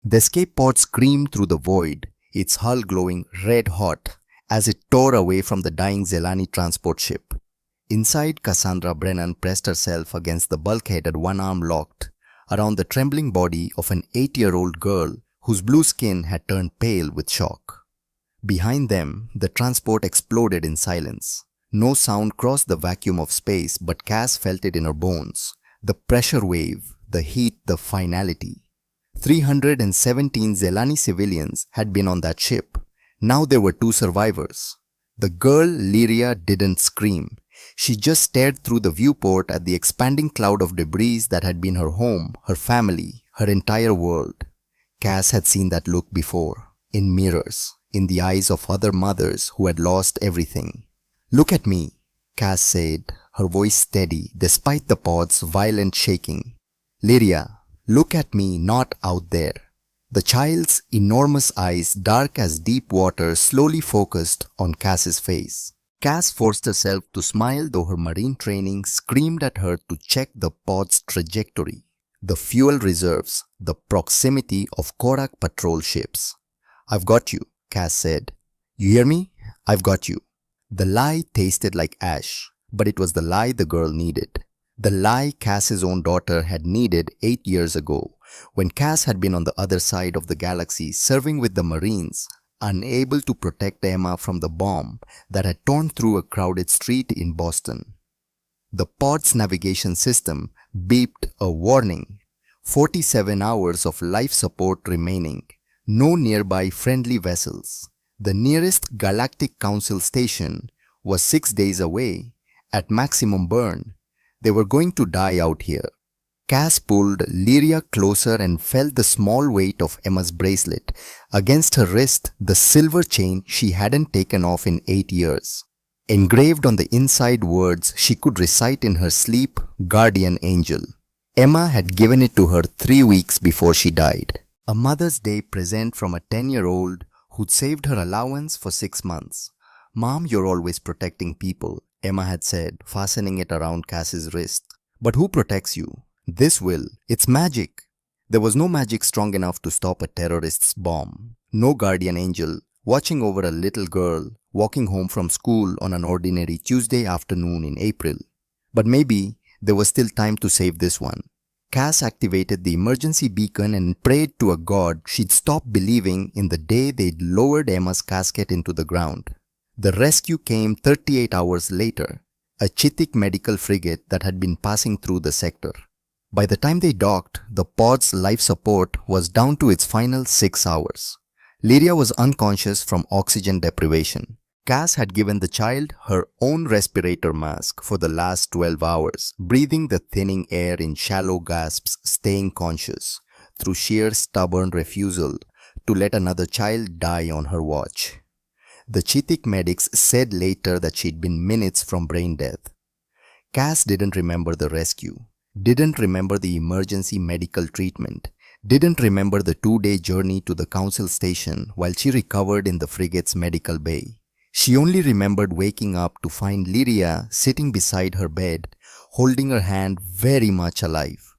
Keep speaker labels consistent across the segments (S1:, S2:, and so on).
S1: The escape pod screamed through the void, its hull glowing red-hot as it tore away from the dying Zelani transport ship. Inside, Cassandra Brennan pressed herself against the bulkhead at one arm locked around the trembling body of an 8-year-old girl whose blue skin had turned pale with shock. Behind them, the transport exploded in silence. No sound crossed the vacuum of space, but Cass felt it in her bones. The pressure wave, the heat, the finality. 317 Zelani civilians had been on that ship. Now there were 2 survivors. The girl, Lyria, didn't scream. She just stared through the viewport at the expanding cloud of debris that had been her home, her family, her entire world. Cass had seen that look before, in mirrors, in the eyes of other mothers who had lost everything. "Look at me," Cass said, her voice steady despite the pod's violent shaking. "Lyria, look at me, not out there." The child's enormous eyes, dark as deep water, slowly focused on Cass's face. Cass forced herself to smile, though her marine training screamed at her to check the pod's trajectory, the fuel reserves, the proximity of Korak patrol ships. "I've got you," Cass said. "You hear me? I've got you." The lie tasted like ash, but it was the lie the girl needed. The lie Cass's own daughter had needed 8 years ago, when Cass had been on the other side of the galaxy serving with the Marines, unable to protect Emma from the bomb that had torn through a crowded street in Boston. The pod's navigation system beeped a warning. 47 hours of life support remaining. No nearby friendly vessels. The nearest Galactic Council station was 6 days away, at maximum burn. They were going to die out here. Cass pulled Lyria closer and felt the small weight of Emma's bracelet. Against her wrist, the silver chain she hadn't taken off in 8 years. Engraved on the inside words she could recite in her sleep, "Guardian Angel." Emma had given it to her 3 weeks before she died. A Mother's Day present from a 10-year-old who'd saved her allowance for 6 months. "Mom, you're always protecting people," Emma had said, fastening it around Cass's wrist. "But who protects you? This will. It's magic." There was no magic strong enough to stop a terrorist's bomb. No guardian angel watching over a little girl walking home from school on an ordinary Tuesday afternoon in April. But maybe there was still time to save this one. Cass activated the emergency beacon and prayed to a god she'd stop believing in the day they'd lowered Emma's casket into the ground. The rescue came 38 hours later, a Chitik medical frigate that had been passing through the sector. By the time they docked, the pod's life support was down to its final 6 hours. Lyria was unconscious from oxygen deprivation. Cass had given the child her own respirator mask for the last 12 hours, breathing the thinning air in shallow gasps, staying conscious, through sheer stubborn refusal to let another child die on her watch. The Chitik medics said later that she'd been minutes from brain death. Cass didn't remember the rescue, didn't remember the emergency medical treatment, didn't remember the 2-day journey to the council station while she recovered in the frigate's medical bay. She only remembered waking up to find Lyria sitting beside her bed, holding her hand very much alive.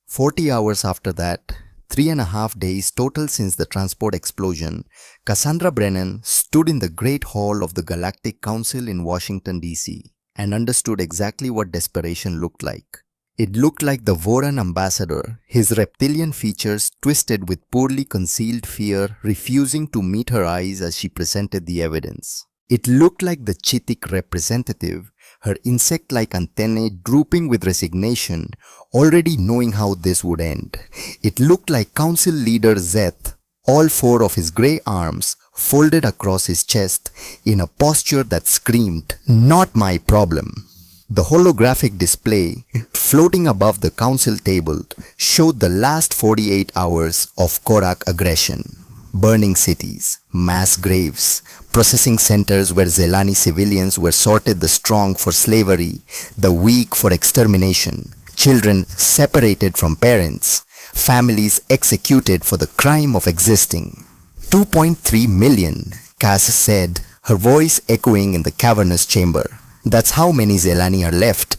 S1: 40 hours after that, 3.5 days total since the transport explosion, Cassandra Brennan stood in the Great Hall of the Galactic Council in Washington, D.C. and understood exactly what desperation looked like. It looked like the Voran ambassador, his reptilian features twisted with poorly concealed fear, refusing to meet her eyes as she presented the evidence. It looked like the Chitik representative, her insect-like antennae drooping with resignation, already knowing how this would end. It looked like Council Leader Zeth, all 4 of his grey arms folded across his chest in a posture that screamed, "Not my problem." The holographic display, floating above the council table, showed the last 48 hours of Korak aggression. Burning cities, mass graves, processing centers where Zelani civilians were sorted, the strong for slavery, the weak for extermination, children separated from parents, families executed for the crime of existing. 2.3 million, Cass said, her voice echoing in the cavernous chamber. That's how many Zelani are left.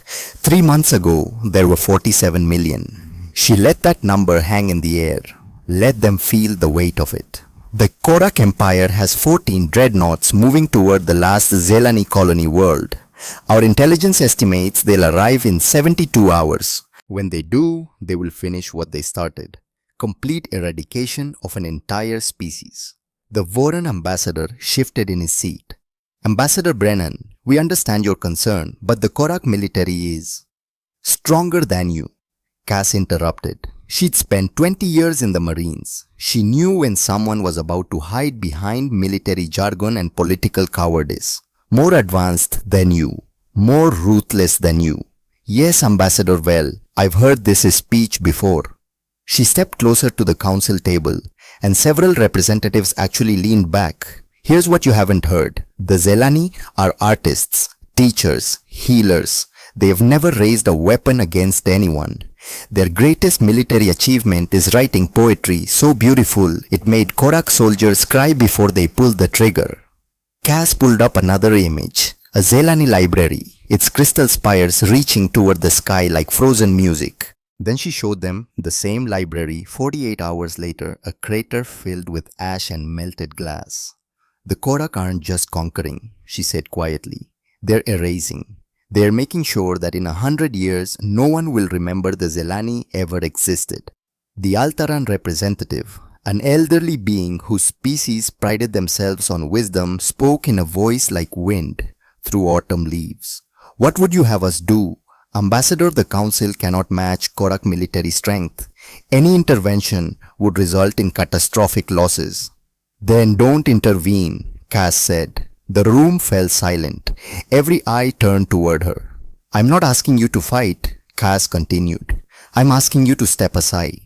S1: 3 months ago, there were 47 million. She let that number hang in the air. Let them feel the weight of it. The Korak Empire has 14 dreadnoughts moving toward the last Zelani colony world. Our intelligence estimates they'll arrive in 72 hours. When they do, they will finish what they started. Complete eradication of an entire species. The Voran ambassador shifted in his seat. Ambassador Brennan, we understand your concern, but the Korak military is stronger than you. Cass interrupted. She'd spent 20 years in the Marines. She knew when someone was about to hide behind military jargon and political cowardice. More advanced than you. More ruthless than you. Yes, Ambassador Well, I've heard this speech before. She stepped closer to the council table, and several representatives actually leaned back. Here's what you haven't heard. The Zelani are artists, teachers, healers. They have never raised a weapon against anyone. Their greatest military achievement is writing poetry so beautiful it made Korak soldiers cry before they pulled the trigger. Cass pulled up another image, a Zelani library, its crystal spires reaching toward the sky like frozen music. Then she showed them the same library 48 hours later, a crater filled with ash and melted glass. The Korak aren't just conquering, she said quietly. They're erasing. They are making sure that in 100 years, no one will remember the Zelani ever existed. The Altaran representative, an elderly being whose species prided themselves on wisdom, spoke in a voice like wind through autumn leaves. What would you have us do? Ambassador, the council cannot match Korak military strength. Any intervention would result in catastrophic losses. Then don't intervene, Cass said. The room fell silent. Every eye turned toward her. I'm not asking you to fight, Cass continued. I'm asking you to step aside.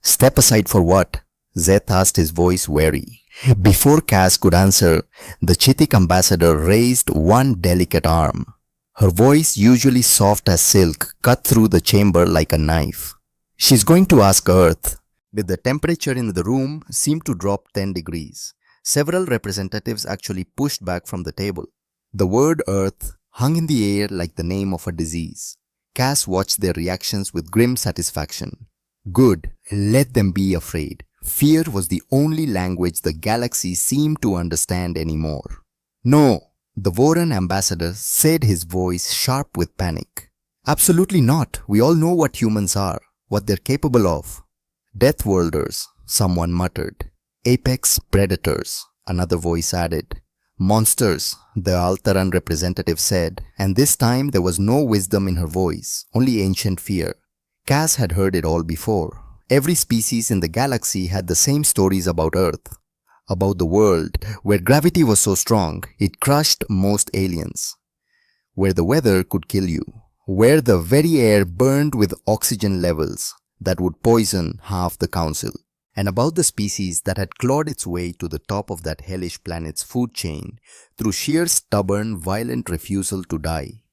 S1: Step aside for what? Zeth asked, his voice wary. Before Cass could answer, the Chitik ambassador raised one delicate arm. Her voice, usually soft as silk, cut through the chamber like a knife. She's going to ask Earth. With the temperature in the room seemed to drop 10 degrees. Several representatives actually pushed back from the table. The word Earth hung in the air like the name of a disease. Cass watched their reactions with grim satisfaction. Good, let them be afraid. Fear was the only language the galaxy seemed to understand anymore. No, the Voran ambassador said, his voice sharp with panic. Absolutely not. We all know what humans are, what they're capable of. Death Worlders, someone muttered. Apex predators, another voice added. Monsters, the Altaran representative said, and this time there was no wisdom in her voice, only ancient fear. Cass had heard it all before. Every species in the galaxy had the same stories about Earth, about the world where gravity was so strong it crushed most aliens, where the weather could kill you, where the very air burned with oxygen levels that would poison half the council. And about the species that had clawed its way to the top of that hellish planet's food chain through sheer stubborn, violent refusal to die.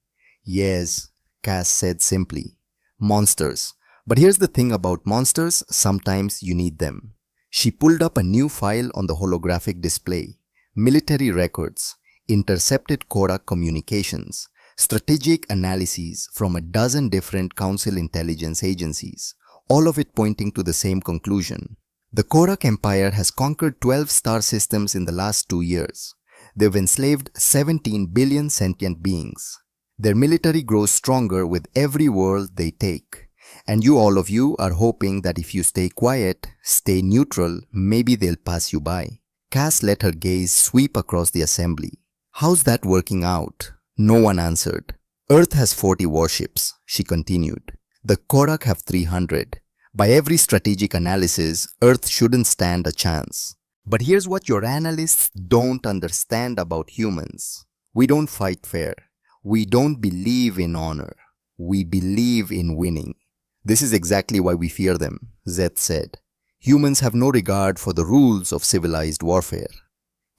S1: Yes, Cass said simply. Monsters. But here's the thing about monsters, sometimes you need them. She pulled up a new file on the holographic display. Military records, intercepted Korak communications, strategic analyses from a dozen different council intelligence agencies, all of it pointing to the same conclusion. The Korak Empire has conquered 12 star systems in the last 2 years. They've enslaved 17 billion sentient beings. Their military grows stronger with every world they take. And all of you are hoping that if you stay quiet, stay neutral, maybe they'll pass you by. Cass let her gaze sweep across the assembly. How's that working out? No one answered. Earth has 40 warships, she continued. The Korak have 300. By every strategic analysis, Earth shouldn't stand a chance. But here's what your analysts don't understand about humans. We don't fight fair. We don't believe in honor. We believe in winning. This is exactly why we fear them, Zeth said. Humans have no regard for the rules of civilized warfare.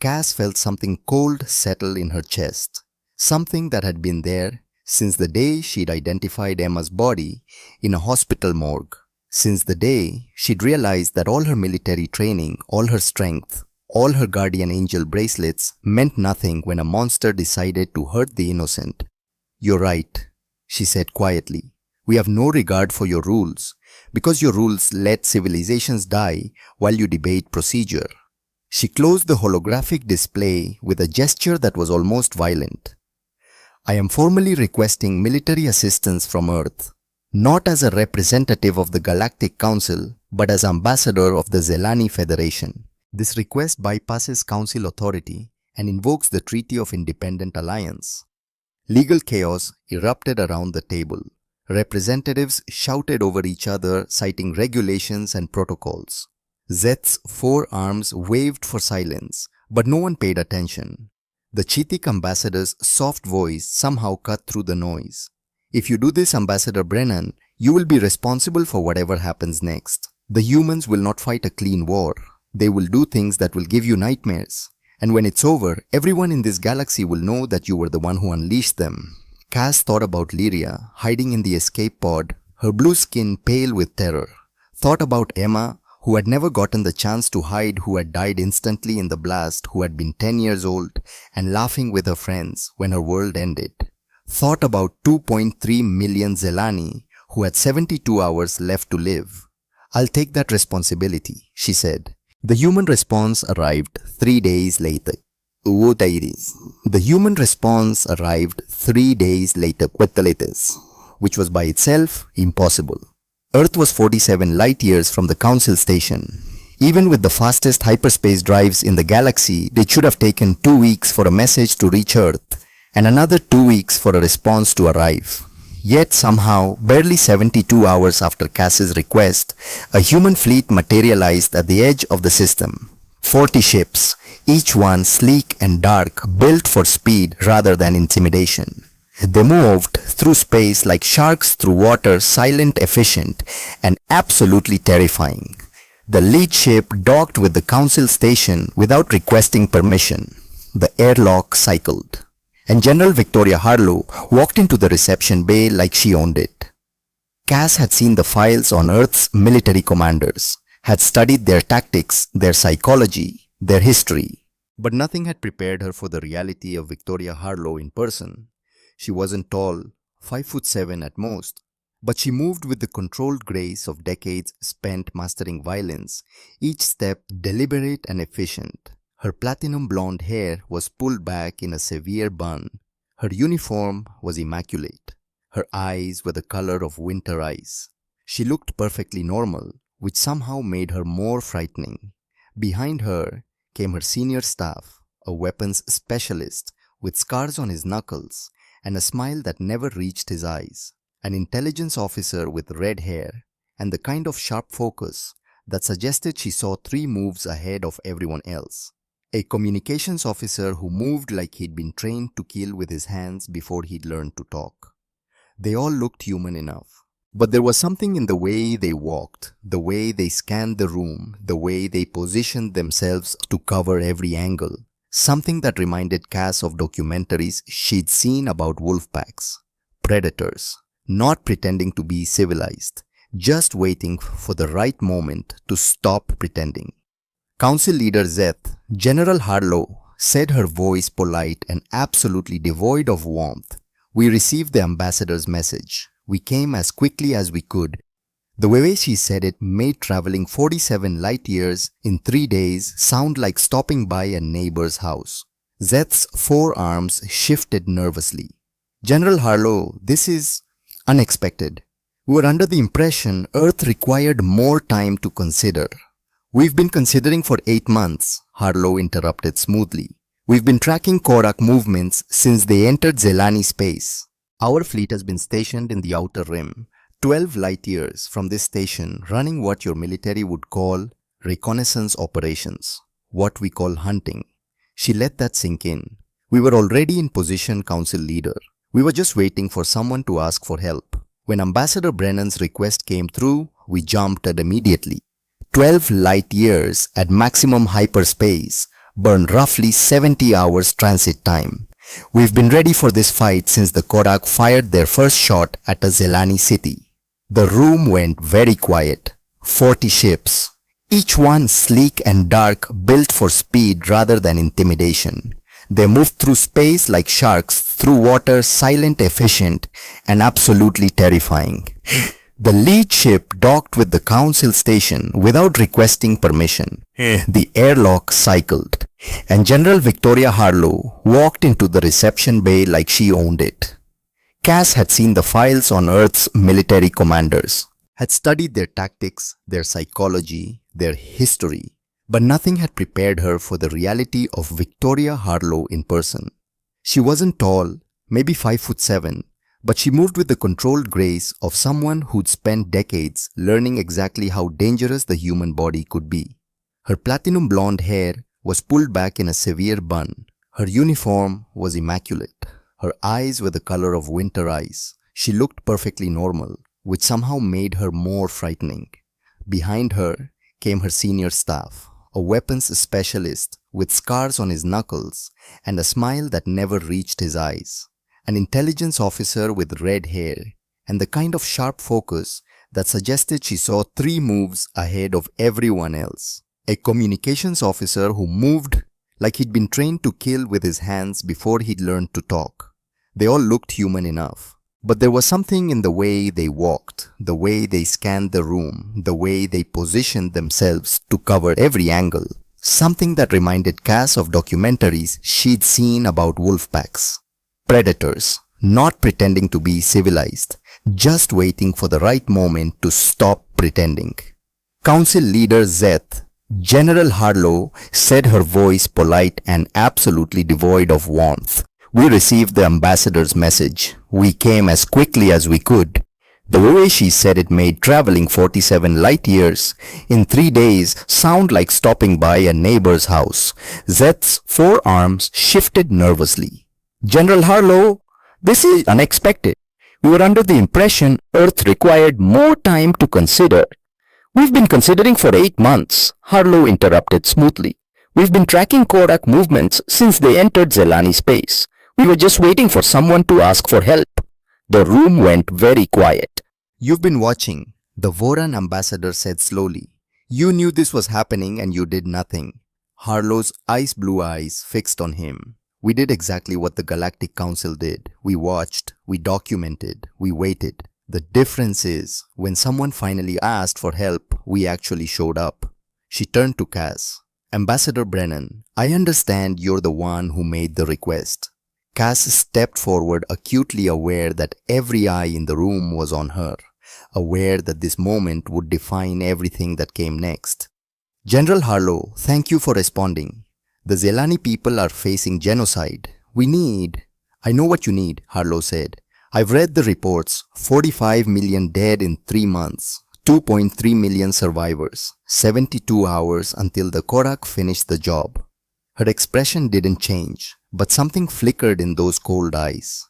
S1: Cass felt something cold settle in her chest. Something that had been there since the day she'd identified Emma's body in a hospital morgue. Since the day she'd realized that all her military training, all her strength, all her guardian angel bracelets meant nothing when a monster decided to hurt the innocent. You're right, she said quietly. We have no regard for your rules. Because your rules let civilizations die while you debate procedure. She closed the holographic display with a gesture that was almost violent. I am formally requesting military assistance from Earth, not as a representative of the Galactic Council, but as ambassador of the Zelani Federation. This request bypasses Council authority and invokes the Treaty of Independent Alliance. Legal chaos erupted around the table. Representatives shouted over each other, citing regulations and protocols. Zeth's 4 arms waved for silence, but no one paid attention. The Chitic ambassador's soft voice somehow cut through the noise. If you do this, Ambassador Brennan, you will be responsible for whatever happens next. The humans will not fight a clean war. They will do things that will give you nightmares. And when it's over, everyone in this galaxy will know that you were the one who unleashed them. Cass thought about Lyria, hiding in the escape pod, her blue skin pale with terror. Thought about Emma, who had never gotten the chance to hide, who had died instantly in the blast, who had been 10 years old and laughing with her friends when her world ended. Thought about 2.3 million Zelani who had 72 hours left to live. I'll take that responsibility, she said. The human response arrived 3 days later. The human response arrived 3 days later, which was by itself impossible. Earth was 47 light years from the Council station. Even with the fastest hyperspace drives in the galaxy, it should have taken 2 weeks for a message to reach Earth and another 2 weeks for a response to arrive. Yet somehow, barely 72 hours after Cass's request, a human fleet materialized at the edge of the system. 40 ships, each one sleek and dark, built for speed rather than intimidation. They moved through space like sharks through water, silent, efficient, and absolutely terrifying. The lead ship docked with the Council station without requesting permission. The airlock cycled, and General Victoria Harlow walked into the reception bay like she owned it. Cass had seen the files on Earth's military commanders, had studied their tactics, their psychology, their history. But nothing had prepared her for the reality of Victoria Harlow in person. She wasn't tall, 5'7" at most, but she moved with the controlled grace of decades spent mastering violence, each step deliberate and efficient. Her platinum blonde hair was pulled back in a severe bun. Her uniform was immaculate. Her eyes were the color of winter ice. She looked perfectly normal, which somehow made her more frightening. Behind her came her senior staff, a weapons specialist with scars on his knuckles and a smile that never reached his eyes, an intelligence officer with red hair and the kind of sharp focus that suggested she saw 3 moves ahead of everyone else, a communications officer who moved like he'd been trained to kill with his hands before he'd learned to talk. They all looked human enough, but there was something in the way they walked, the way they scanned the room, the way they positioned themselves to cover every angle. Something that reminded Cass of documentaries she'd seen about wolf packs, predators, not pretending to be civilized, just waiting for the right moment to stop pretending. Council leader Zeth, General Harlow, said, her voice polite and absolutely devoid of warmth. We received the ambassador's message. We came as quickly as we could. The way she said it made traveling 47 light years in 3 days sound like stopping by a neighbor's house. Zeth's 4 arms shifted nervously. General Harlow, this is unexpected. We were under the impression Earth required more time to consider. We've been considering for 8 months, Harlow interrupted smoothly. We've been tracking Korak movements since they entered Zelani space. Our fleet has been stationed in the outer rim, 12 light years from this station, running what your military would call reconnaissance operations, what we call hunting. She let that sink in. We were already in position, Council leader. We were just waiting for someone to ask for help. When Ambassador Brennan's request came through, we jumped at immediately. 12 light years at maximum hyperspace burn roughly 70 hours transit time. We've been ready for this fight since the Korak fired their first shot at a Zelani city. The room went very quiet. 40 ships, each one sleek and dark, built for speed rather than intimidation. They moved through space like sharks, through water, silent, efficient, and absolutely terrifying. The lead ship docked with the council station without requesting permission. The airlock cycled, and General Victoria Harlow walked into the reception bay like she owned it. Cass had seen the files on Earth's military commanders, had studied their tactics, their psychology, their history, but nothing had prepared her for the reality of Victoria Harlow in person. She wasn't tall, maybe 5'7", but she moved with the controlled grace of someone who'd spent decades learning exactly how dangerous the human body could be. Her platinum blonde hair was pulled back in a severe bun. Her uniform was immaculate. Her eyes were the color of winter ice. She looked perfectly normal, which somehow made her more frightening. Behind her came her senior staff, a weapons specialist with scars on his knuckles and a smile that never reached his eyes. An intelligence officer with red hair and the kind of sharp focus that suggested she saw 3 moves ahead of everyone else. A communications officer who moved like he'd been trained to kill with his hands before he'd learned to talk. They all looked human enough, but there was something in the way they walked, the way they scanned the room, the way they positioned themselves to cover every angle. Something that reminded Cass of documentaries she'd seen about wolf packs. Predators, not pretending to be civilized, just waiting for the right moment to stop pretending. Council leader Zeth, General Harlow, said, her voice polite and absolutely devoid of warmth. "We received the ambassador's message. We came as quickly as we could." The way she said it made traveling 47 light years in 3 days sound like stopping by a neighbor's house. Zeth's forearms shifted nervously. "General Harlow, this is unexpected. We were under the impression Earth required more time to consider." "We've been considering for 8 months, Harlow interrupted smoothly. "We've been tracking Korak movements since they entered Zelani space. We were just waiting for someone to ask for help." The room went very quiet. "You've been watching," the Voran ambassador said slowly. "You knew this was happening and you did nothing." Harlow's ice blue eyes fixed on him. "We did exactly what the Galactic Council did. We watched, we documented, we waited. The difference is, when someone finally asked for help, we actually showed up." She turned to Cass. "Ambassador Brennan, I understand you're the one who made the request." Cass stepped forward, acutely aware that every eye in the room was on her, aware that this moment would define everything that came next. "General Harlow, thank you for responding. The Zelani people are facing genocide. I know what you need," Harlow said. "I've read the reports, 45 million dead in 3 months, 2.3 million survivors, 72 hours until the Korak finished the job." Her expression didn't change, but something flickered in those cold eyes.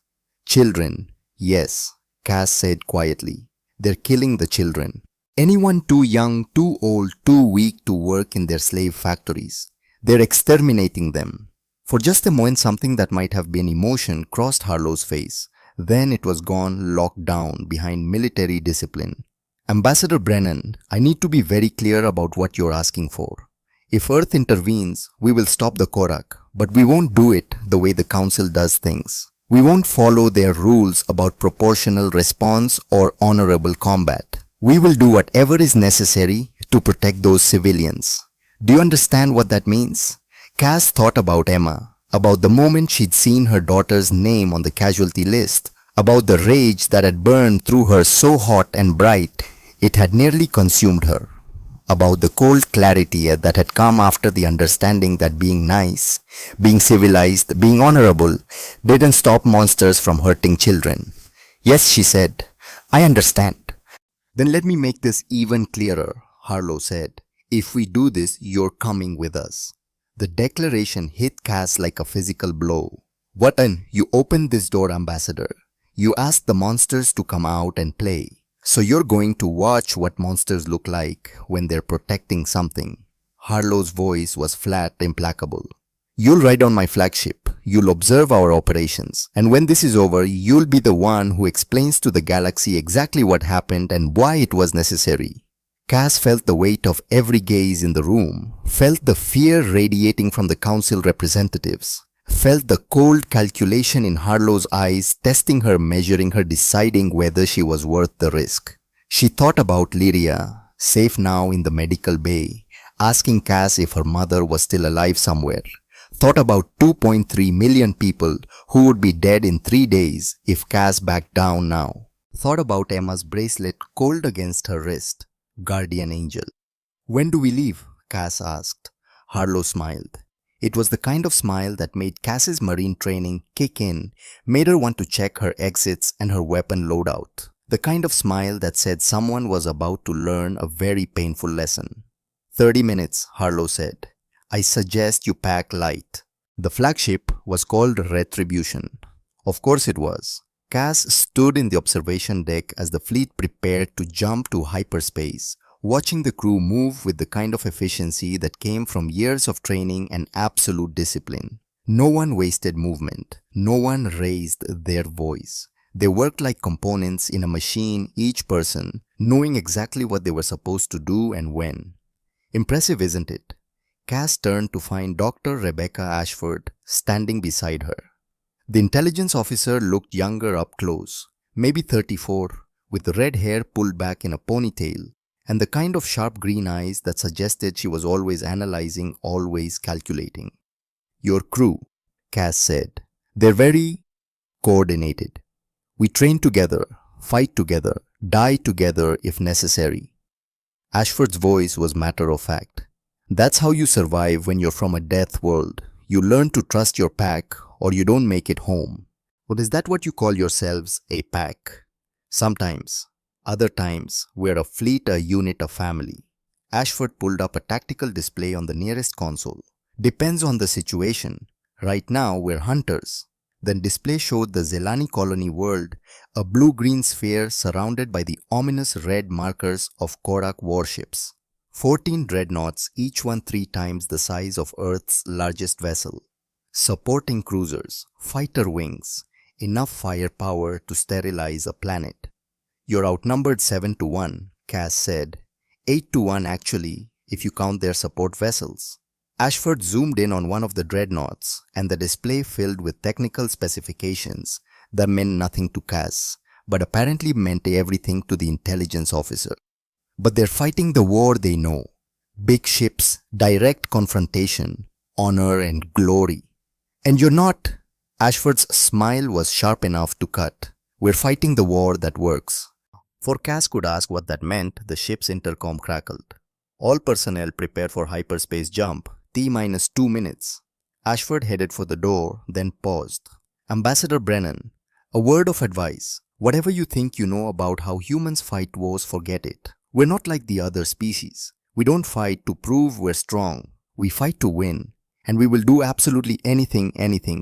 S1: "Children, yes," Cass said quietly. "They're killing the children. Anyone too young, too old, too weak to work in their slave factories. They're exterminating them." For just a moment, something that might have been emotion crossed Harlow's face. Then it was gone, locked down behind military discipline. "Ambassador Brennan, I need to be very clear about what you're asking for. If Earth intervenes, we will stop the Korak, but we won't do it the way the Council does things. We won't follow their rules about proportional response or honorable combat. We will do whatever is necessary to protect those civilians." Do you understand what that means? Cass thought about Emma, about the moment she'd seen her daughter's name on the casualty list, about the rage that had burned through her so hot and bright it had nearly consumed her, about the cold clarity that had come after the understanding that being nice, being civilized, being honorable didn't stop monsters from hurting children. "Yes," she said, "I understand." "Then let me make this even clearer," Harlow said. "If we do this, you're coming with us." The declaration hit Cass like a physical blow. You opened this door, Ambassador. You asked the monsters to come out and play. So you're going to watch what monsters look like when they're protecting something. Harlow's voice was flat, implacable. "You'll ride on my flagship. You'll observe our operations. And when this is over, you'll be the one who explains to the galaxy exactly what happened and why it was necessary." Cass felt the weight of every gaze in the room, felt the fear radiating from the council representatives, felt the cold calculation in Harlow's eyes, testing her, measuring her, deciding whether she was worth the risk. She thought about Lyria, safe now in the medical bay, asking Cass if her mother was still alive somewhere. Thought about 2.3 million people who would be dead in 3 days if Cass backed down now. Thought about Emma's bracelet cold against her wrist. Guardian angel. When do we leave? Cass asked. Harlow smiled. It was the kind of smile that made Cass's marine training kick in, made her want to check her exits and her weapon loadout. The kind of smile that said someone was about to learn a very painful lesson. 30 minutes, Harlow said. I suggest you pack light. The flagship was called Retribution. Of course it was. Cass stood in the observation deck as the fleet prepared to jump to hyperspace, watching the crew move with the kind of efficiency that came from years of training and absolute discipline. No one wasted movement. No one raised their voice. They worked like components in a machine, each person knowing exactly what they were supposed to do and when. Impressive, isn't it? Cass turned to find Dr. Rebecca Ashford standing beside her. The intelligence officer looked younger up close, maybe 34, with red hair pulled back in a ponytail, and the kind of sharp green eyes that suggested she was always analyzing, always calculating. Your crew, Cass said. They're very coordinated. We train together, fight together, die together if necessary. Ashford's voice was matter of fact. That's how you survive when you're from a death world. You learn to trust your pack or you don't make it home. Well, is that what you call yourselves, a pack? Sometimes. Other times, we're a fleet, a unit, a family. Ashford pulled up a tactical display on the nearest console. Depends on the situation. Right now, we're hunters. The display showed the Zelani colony world, a blue-green sphere surrounded by the ominous red markers of Korak warships. 14 dreadnoughts, each one 3 times the size of Earth's largest vessel. Supporting cruisers, fighter wings, enough firepower to sterilize a planet. You're outnumbered 7-1, Cass said. 8-1 actually, if you count their support vessels. Ashford zoomed in on one of the dreadnoughts, and the display filled with technical specifications that meant nothing to Cass, but apparently meant everything to the intelligence officer. But they're fighting the war they know. Big ships, direct confrontation, honor and glory. And you're not. Ashford's smile was sharp enough to cut. We're fighting the war that works. For Cass could ask what that meant, the ship's intercom crackled. All personnel prepare for hyperspace jump, T-2 minutes. Ashford headed for the door, then paused. Ambassador Brennan, a word of advice. Whatever you think you know about how humans fight wars, forget it. We're not like the other species. We don't fight to prove we're strong. We fight to win. And we will do absolutely anything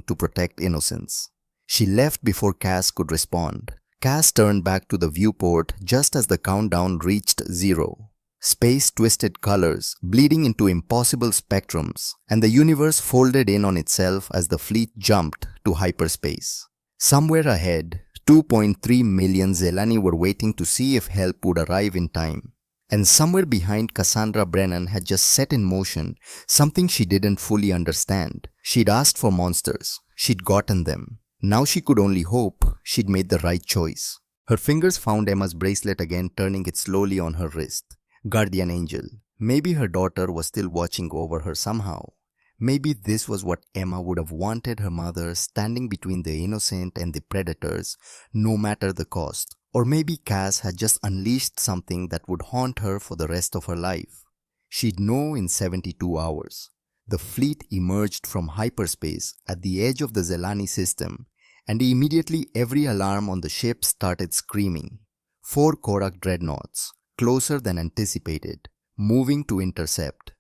S1: to protect innocence. She left before Cass could respond. Cass turned back to the viewport just as the countdown reached 0. Space twisted colors, bleeding into impossible spectrums, and the universe folded in on itself as the fleet jumped to hyperspace. Somewhere ahead, 2.3 million Zelani were waiting to see if help would arrive in time. And somewhere behind, Cassandra Brennan had just set in motion something she didn't fully understand. She'd asked for monsters. She'd gotten them. Now she could only hope she'd made the right choice. Her fingers found Emma's bracelet again, turning it slowly on her wrist. Guardian angel. Maybe her daughter was still watching over her somehow. Maybe this was what Emma would have wanted her mother, standing between the innocent and the predators, no matter the cost. Or maybe Cass had just unleashed something that would haunt her for the rest of her life. She'd know in 72 hours. The fleet emerged from hyperspace at the edge of the Zelani system, and immediately every alarm on the ship started screaming. 4 Korak dreadnoughts, closer than anticipated, moving to intercept.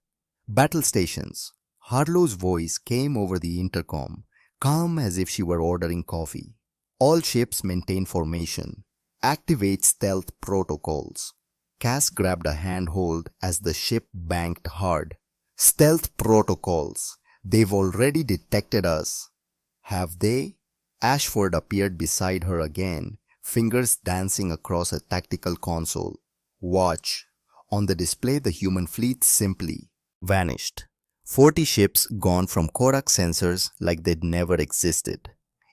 S1: Battle stations. Harlow's voice came over the intercom, calm as if she were ordering coffee. All ships maintain formation. Activate stealth protocols. Cass grabbed a handhold as the ship banked hard. Stealth protocols. They've already detected us. Have they? Ashford appeared beside her again, fingers dancing across a tactical console. Watch. On the display, the human fleet simply vanished. 40 ships gone from Korak sensors like they'd never existed.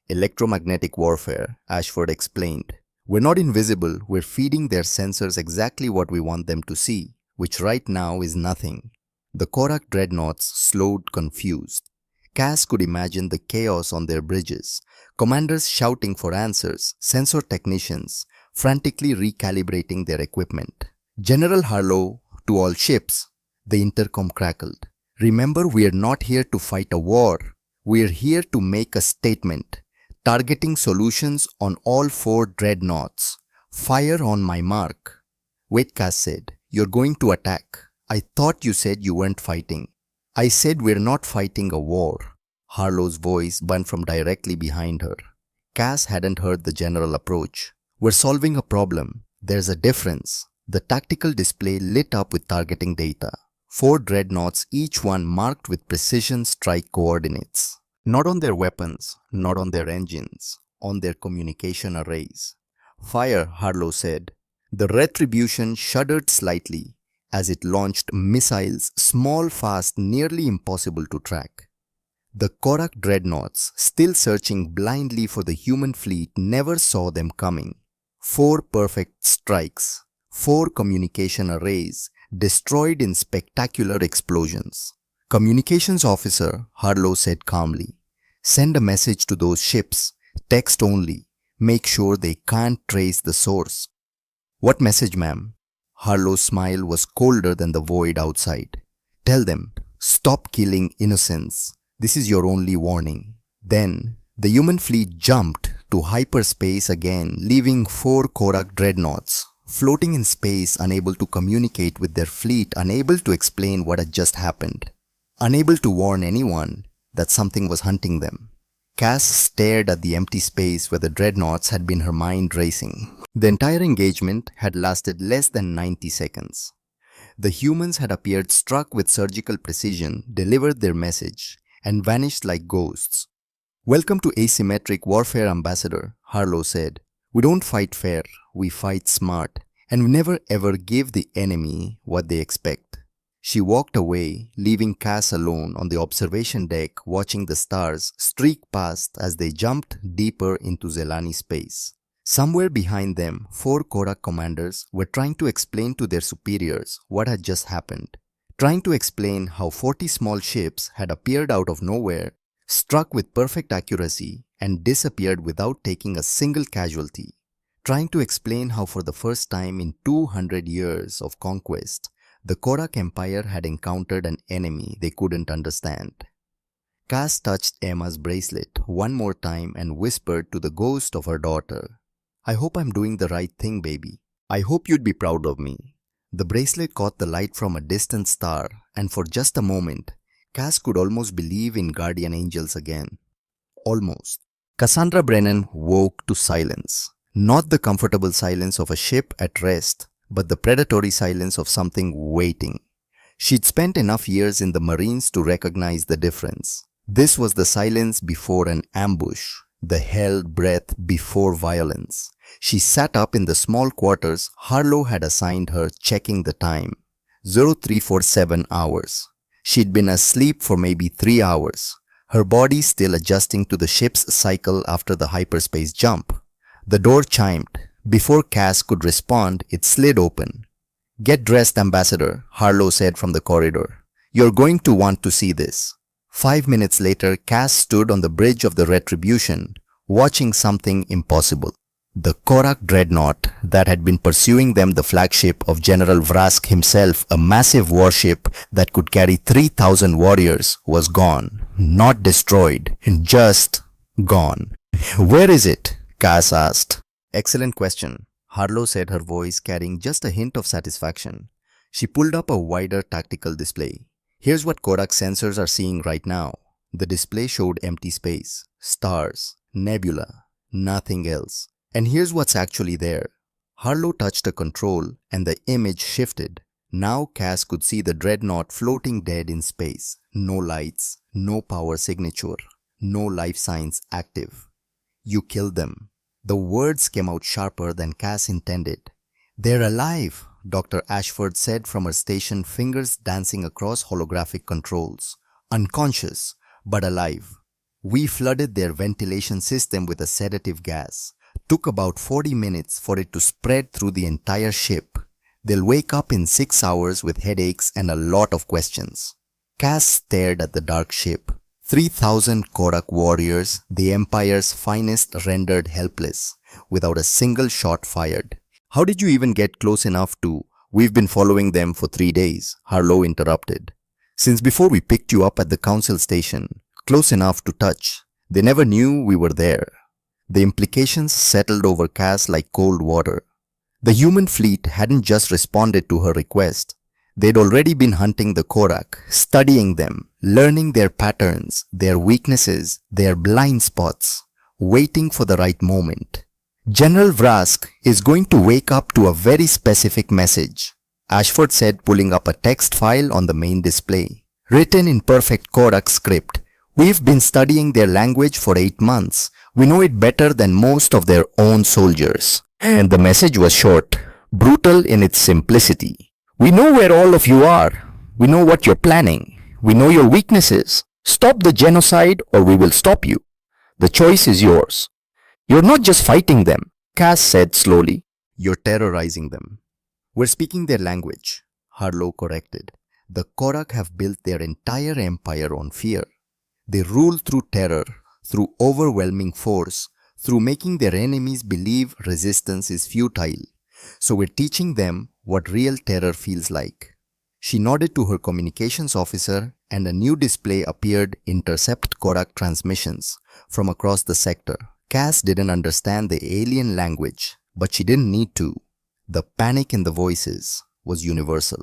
S1: Electromagnetic warfare, Ashford explained. We're not invisible, we're feeding their sensors exactly what we want them to see, which right now is nothing. The Korak dreadnoughts slowed confused. Cass could imagine the chaos on their bridges, commanders shouting for answers, sensor technicians frantically recalibrating their equipment. General Harlow, to all ships, the intercom crackled. Remember, we're not here to fight a war. We're here to make a statement, targeting solutions on all 4 dreadnoughts. Fire on my mark. Wait, Cass said. You're going to attack. I thought you said you weren't fighting. I said we're not fighting a war. Harlow's voice burned from directly behind her. Cass hadn't heard the general approach. We're solving a problem. There's a difference. The tactical display lit up with targeting data. 4 dreadnoughts, each one marked with precision strike coordinates. Not on their weapons, not on their engines, on their communication arrays. Fire, Harlow said. The Retribution shuddered slightly as it launched missiles, small, fast, nearly impossible to track. The Korak dreadnoughts, still searching blindly for the human fleet, never saw them coming. 4 perfect strikes, 4 communication arrays, destroyed in spectacular explosions. Communications officer, Harlow said calmly, send a message to those ships, text only, make sure they can't trace the source. What message, ma'am? Harlow's smile was colder than the void outside. Tell them, stop killing innocents. This is your only warning. Then, the human fleet jumped to hyperspace again, leaving 4 Korak dreadnoughts, floating in space, unable to communicate with their fleet, unable to explain what had just happened, unable to warn anyone that something was hunting them. Cass stared at the empty space where the dreadnoughts had been, her mind racing. The entire engagement had lasted less than 90 seconds. The humans had appeared, struck with surgical precision, delivered their message, and vanished like ghosts. Welcome to asymmetric warfare, Ambassador, Harlow said. We don't fight fair, we fight smart, and we never ever give the enemy what they expect. She walked away, leaving Cass alone on the observation deck, watching the stars streak past as they jumped deeper into Zelani space. Somewhere behind them, 4 Korak commanders were trying to explain to their superiors what had just happened, trying to explain how 40 small ships had appeared out of nowhere, struck with perfect accuracy, and disappeared without taking a single casualty, trying to explain how for the first time in 200 years of conquest, the Korak Empire had encountered an enemy they couldn't understand. Cass touched Emma's bracelet one more time and whispered to the ghost of her daughter, I hope I'm doing the right thing, baby. I hope you'd be proud of me. The bracelet caught the light from a distant star, and for just a moment, Cass could almost believe in guardian angels again. Almost. Cassandra Brennan woke to silence. Not the comfortable silence of a ship at rest, but the predatory silence of something waiting. She'd spent enough years in the Marines to recognize the difference. This was the silence before an ambush, the held breath before violence. She sat up in the small quarters Harlow had assigned her, checking the time. 0347 hours. She'd been asleep for maybe 3 hours, her body still adjusting to the ship's cycle after the hyperspace jump. The door chimed. Before Cass could respond, it slid open. Get dressed, Ambassador, Harlow said from the corridor. You're going to want to see this. 5 minutes later, Cass stood on the bridge of the Retribution, watching something impossible. The Korak dreadnought that had been pursuing them, the flagship of General Vrask himself, a massive warship that could carry 3,000 warriors, was gone. Not destroyed, just gone. Where is it? Cass asked. Excellent question, Harlow said, her voice carrying just a hint of satisfaction. She pulled up a wider tactical display. Here's what Korak sensors are seeing right now. The display showed empty space, stars, nebula, nothing else. And here's what's actually there. Harlow touched a control and the image shifted. Now Cass could see the dreadnought floating dead in space. No lights, no power signature, no life signs active. You killed them. The words came out sharper than Cass intended. They're alive, Dr. Ashford said from her station, fingers dancing across holographic controls. Unconscious, but alive. We flooded their ventilation system with a sedative gas. Took about 40 minutes for it to spread through the entire ship. They'll wake up in 6 hours with headaches and a lot of questions. Cass stared at the dark ship. 3,000 Korak warriors, the Empire's finest, rendered helpless, without a single shot fired. How did you even get close enough to... We've been following them for 3 days, Harlow interrupted. Since before we picked you up at the council station, close enough to touch. They never knew we were there. The implications settled over Cass like cold water. The human fleet hadn't just responded to her request. They'd already been hunting the Korak, studying them, learning their patterns, their weaknesses, their blind spots, waiting for the right moment. General Vrask is going to wake up to a very specific message, Ashford said, pulling up a text file on the main display. Written in perfect Korak script. We've been studying their language for 8 months. We know it better than most of their own soldiers. And the message was short, brutal in its simplicity. We know where all of you are. We know what you're planning. We know your weaknesses. Stop the genocide or we will stop you. The choice is yours. You're not just fighting them, Cass said slowly. You're terrorizing them. We're speaking their language, Harlow corrected. The Korak have built their entire empire on fear. They rule through terror, through overwhelming force, through making their enemies believe resistance is futile. So we're teaching them what real terror feels like. She nodded to her communications officer and a new display appeared, intercept Korak transmissions from across the sector. Cass didn't understand the alien language, but she didn't need to. The panic in the voices was universal.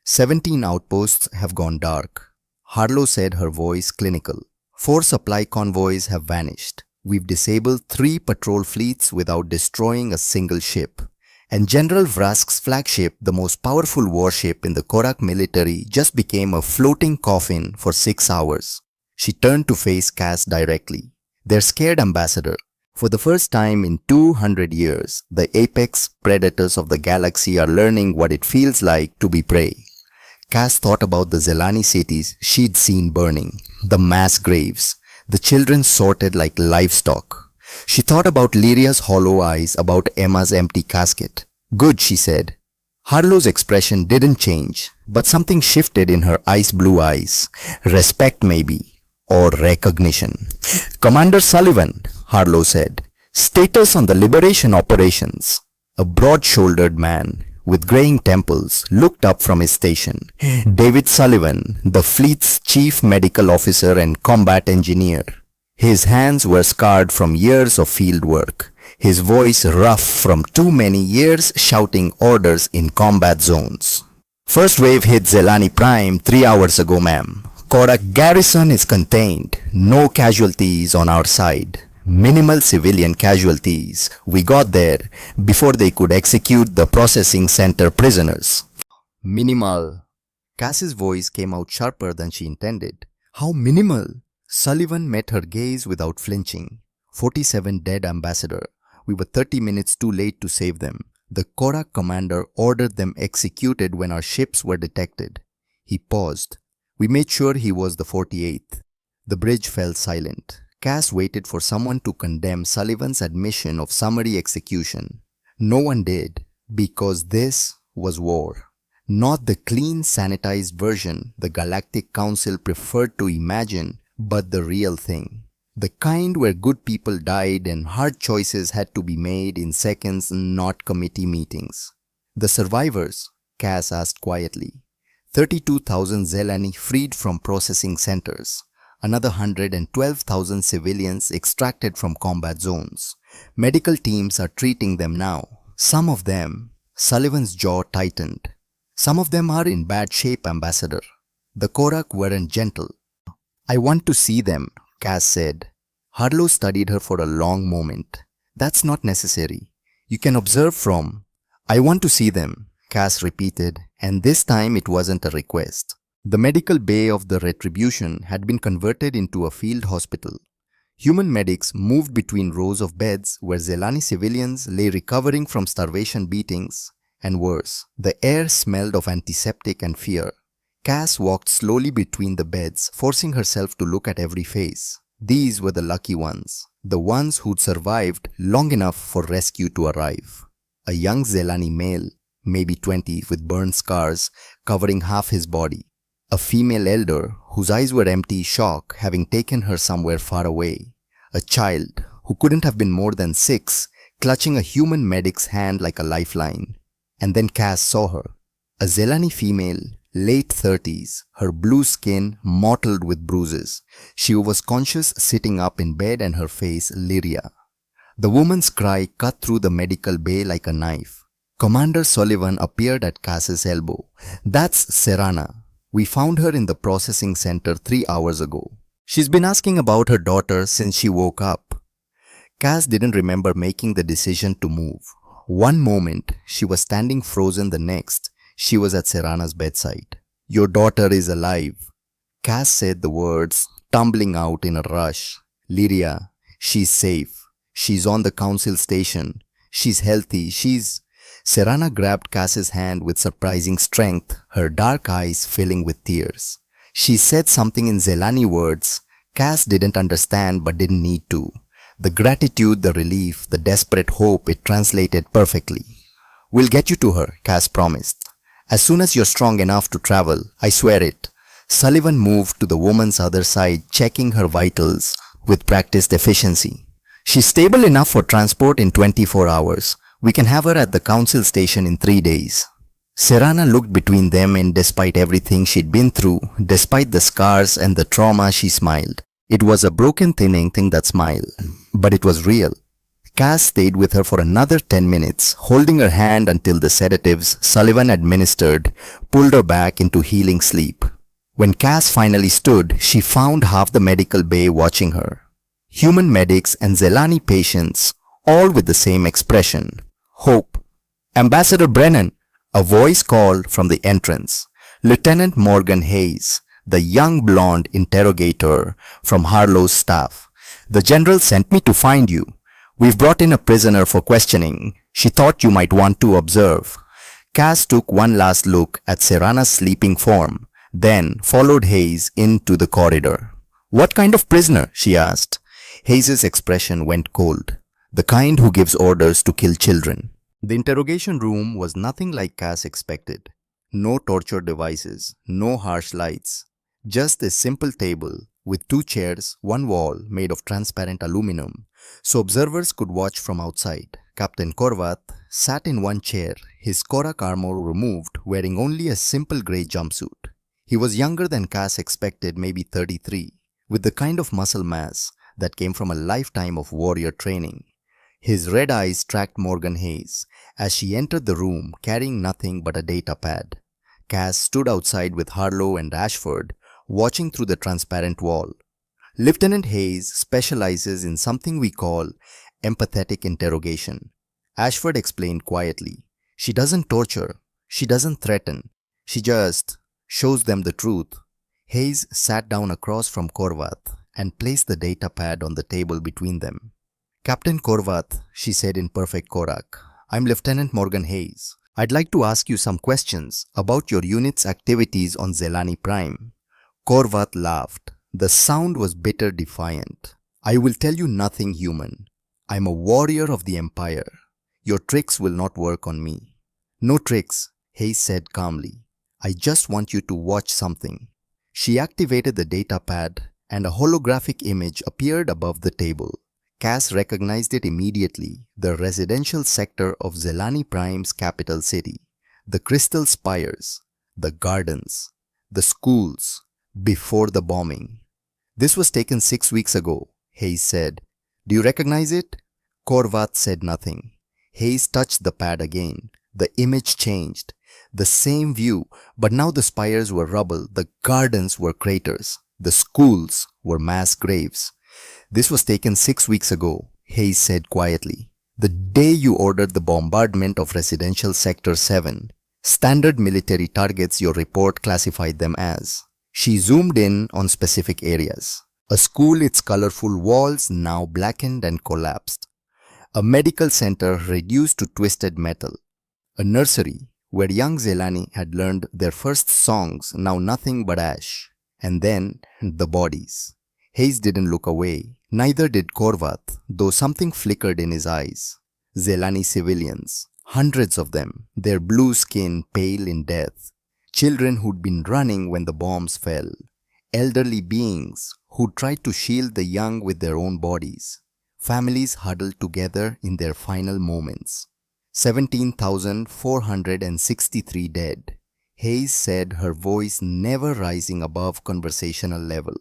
S1: 17 outposts have gone dark. Harlow said, her voice clinical. 4 supply convoys have vanished. We've disabled 3 patrol fleets without destroying a single ship. And General Vrask's flagship, the most powerful warship in the Korak military, just became a floating coffin for 6 hours. She turned to face Cass directly. Their scared ambassador. For the first time in 200 years, the apex predators of the galaxy are learning what it feels like to be prey. Cass thought about the Zelani cities she'd seen burning, the mass graves, the children sorted like livestock. She thought about Lyria's hollow eyes, about Emma's empty casket. Good, she said. Harlow's expression didn't change, but something shifted in her ice blue eyes. Respect maybe, or recognition. Commander Sullivan, Harlow said. Status on the liberation operations. A broad-shouldered man with graying temples looked up from his station. David Sullivan, the fleet's chief medical officer and combat engineer. His hands were scarred from years of field work. His voice rough from too many years shouting orders in combat zones. First wave hit Zelani Prime 3 hours ago, ma'am. Korak garrison is contained. No casualties on our side. Minimal civilian casualties. We got there before they could execute the processing center prisoners. Minimal. Cass's voice came out sharper than she intended. How minimal? Sullivan met her gaze without flinching. 47 dead, Ambassador. We were 30 minutes too late to save them. The Korak commander ordered them executed when our ships were detected. He paused. We made sure he was the 48th. The bridge fell silent. Cass waited for someone to condemn Sullivan's admission of summary execution. No one did, because this was war. Not the clean, sanitized version the Galactic Council preferred to imagine, but the real thing. The kind where good people died and hard choices had to be made in seconds, not committee meetings. The survivors, Cass asked quietly. 32,000 Zelani freed from processing centers. Another 112,000 civilians extracted from combat zones. Medical teams are treating them now. Some of them, Sullivan's jaw tightened. Some of them are in bad shape, Ambassador. The Korak weren't gentle. I want to see them, Cass said. Harlow studied her for a long moment. That's not necessary. You can observe from. I want to see them, Cass repeated, and this time it wasn't a request. The medical bay of the Retribution had been converted into a field hospital. Human medics moved between rows of beds where Zelani civilians lay recovering from starvation beatings, and worse, the air smelled of antiseptic and fear. Cass walked slowly between the beds, forcing herself to look at every face. These were the lucky ones. The ones who'd survived long enough for rescue to arrive. A young Zelani male, maybe 20, with burn scars covering half his body. A female elder whose eyes were empty shock having taken her somewhere far away. A child who couldn't have been more than 6, clutching a human medic's hand like a lifeline. And then Cass saw her. A Zelani female, late 30s, her blue skin mottled with bruises. She was conscious sitting up in bed and her face Lyria. The woman's cry cut through the medical bay like a knife. Commander Sullivan appeared at Cass's elbow. "That's Serana. We found her in the processing center 3 hours ago. She's been asking about her daughter since she woke up." Cass didn't remember making the decision to move. One moment, she was standing frozen, the next, she was at Serana's bedside. "Your daughter is alive." Cass said the words, tumbling out in a rush. "Lyria, she's safe. She's on the council station. She's healthy. Serana grabbed Cass's hand with surprising strength, her dark eyes filling with tears. She said something in Zelani words. Cass didn't understand but didn't need to. The gratitude, the relief, the desperate hope, it translated perfectly. "We'll get you to her," Cass promised. "As soon as you're strong enough to travel, I swear it." Sullivan moved to the woman's other side, checking her vitals with practiced efficiency. "She's stable enough for transport in 24 hours. We can have her at the council station in 3 days. Serana looked between them, and despite everything she'd been through, despite the scars and the trauma, she smiled. It was a broken, thinning thing, that smile, but it was real. Cass stayed with her for another 10 minutes, holding her hand until the sedatives Sullivan administered pulled her back into healing sleep. When Cass finally stood, she found half the medical bay watching her. Human medics and Zelani patients, all with the same expression. Hope. "Ambassador Brennan," a voice called from the entrance. "Lieutenant Morgan Hayes, the young blonde interrogator from Harlow's staff. The general sent me to find you. We've brought in a prisoner for questioning. She thought you might want to observe." Cass took one last look at Serana's sleeping form, then followed Hayes into the corridor. "What kind of prisoner?" she asked. Hayes's expression went cold. "The kind who gives orders to kill children." The interrogation room was nothing like Cass expected. No torture devices, no harsh lights. Just a simple table with 2 chairs, one wall made of transparent aluminum, so observers could watch from outside. Captain Korvath sat in one chair, his Korak armor removed, wearing only a simple grey jumpsuit. He was younger than Cass expected, maybe 33, with the kind of muscle mass that came from a lifetime of warrior training. His red eyes tracked Morgan Hayes as she entered the room carrying nothing but a data pad. Cass stood outside with Harlow and Ashford, watching through the transparent wall. "Lieutenant Hayes specializes in something we call empathetic interrogation," Ashford explained quietly. "She doesn't torture. She doesn't threaten. She just shows them the truth." Hayes sat down across from Korvath and placed the data pad on the table between them. "Captain Korvath," she said in perfect Korak, "I'm Lieutenant Morgan Hayes. I'd like to ask you some questions about your unit's activities on Zelani Prime." Korvath laughed. The sound was bitter, defiant. "I will tell you nothing human. I'm a warrior of the Empire. Your tricks will not work on me." "No tricks," Hayes said calmly. "I just want you to watch something." She activated the data pad and a holographic image appeared above the table. Cass recognized it immediately, the residential sector of Zelani Prime's capital city. The crystal spires, the gardens, the schools, before the bombing. "This was taken 6 weeks ago," Hayes said. "Do you recognize it?" Korvath said nothing. Hayes touched the pad again. The image changed. The same view, but now the spires were rubble, the gardens were craters, the schools were mass graves. "This was taken 6 weeks ago," Hayes said quietly. "The day you ordered the bombardment of residential sector 7. Standard military targets your report classified them as." She zoomed in on specific areas. A school, its colorful walls now blackened and collapsed. A medical center reduced to twisted metal. A nursery where young Zelani had learned their first songs, now nothing but ash. And then the bodies. Hayes didn't look away. Neither did Korvath, though something flickered in his eyes. Zelani civilians, hundreds of them, their blue skin pale in death. Children who'd been running when the bombs fell. Elderly beings who tried to shield the young with their own bodies. Families huddled together in their final moments. 17,463 dead. Hayes said, her voice never rising above conversational level.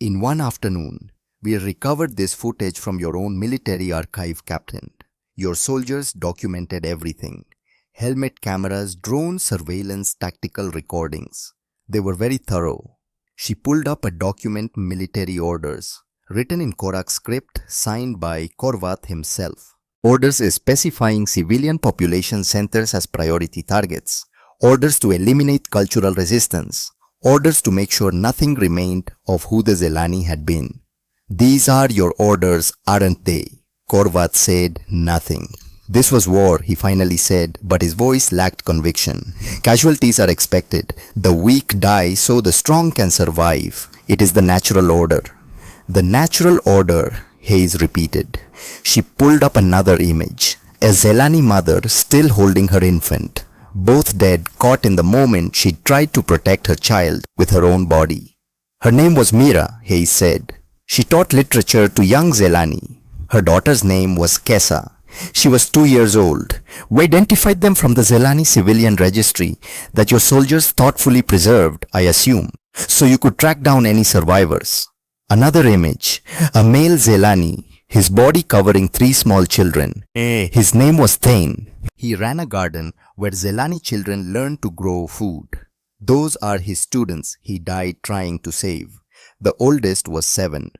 S1: In one afternoon, we recovered this footage from your own military archive, Captain. Your soldiers documented everything. Helmet cameras, drone surveillance, tactical recordings. They were very thorough. She pulled up a document, military orders, written in Korak script, signed by Korvath himself. Orders specifying civilian population centers as priority targets. Orders to eliminate cultural resistance. Orders to make sure nothing remained of who the Zelani had been. These are your orders, aren't they? Korvath said nothing. This was war, he finally said, but his voice lacked conviction. Casualties are expected. The weak die so the strong can survive. It is the natural order. The natural order, Hayes repeated. She pulled up another image. A Zelani mother still holding her infant. Both dead, caught in the moment she tried to protect her child with her own body. Her name was Mira, Hayes said. She taught literature to young Zelani. Her daughter's name was Kessa. She was 2 years old. We identified them from the Zelani civilian registry that your soldiers thoughtfully preserved, I assume, so you could track down any survivors. Another image, a male Zelani, his body covering 3 small children. His name was Thane. He ran a garden where Zelani children learned to grow food. Those are his students he died trying to save. The oldest was 7.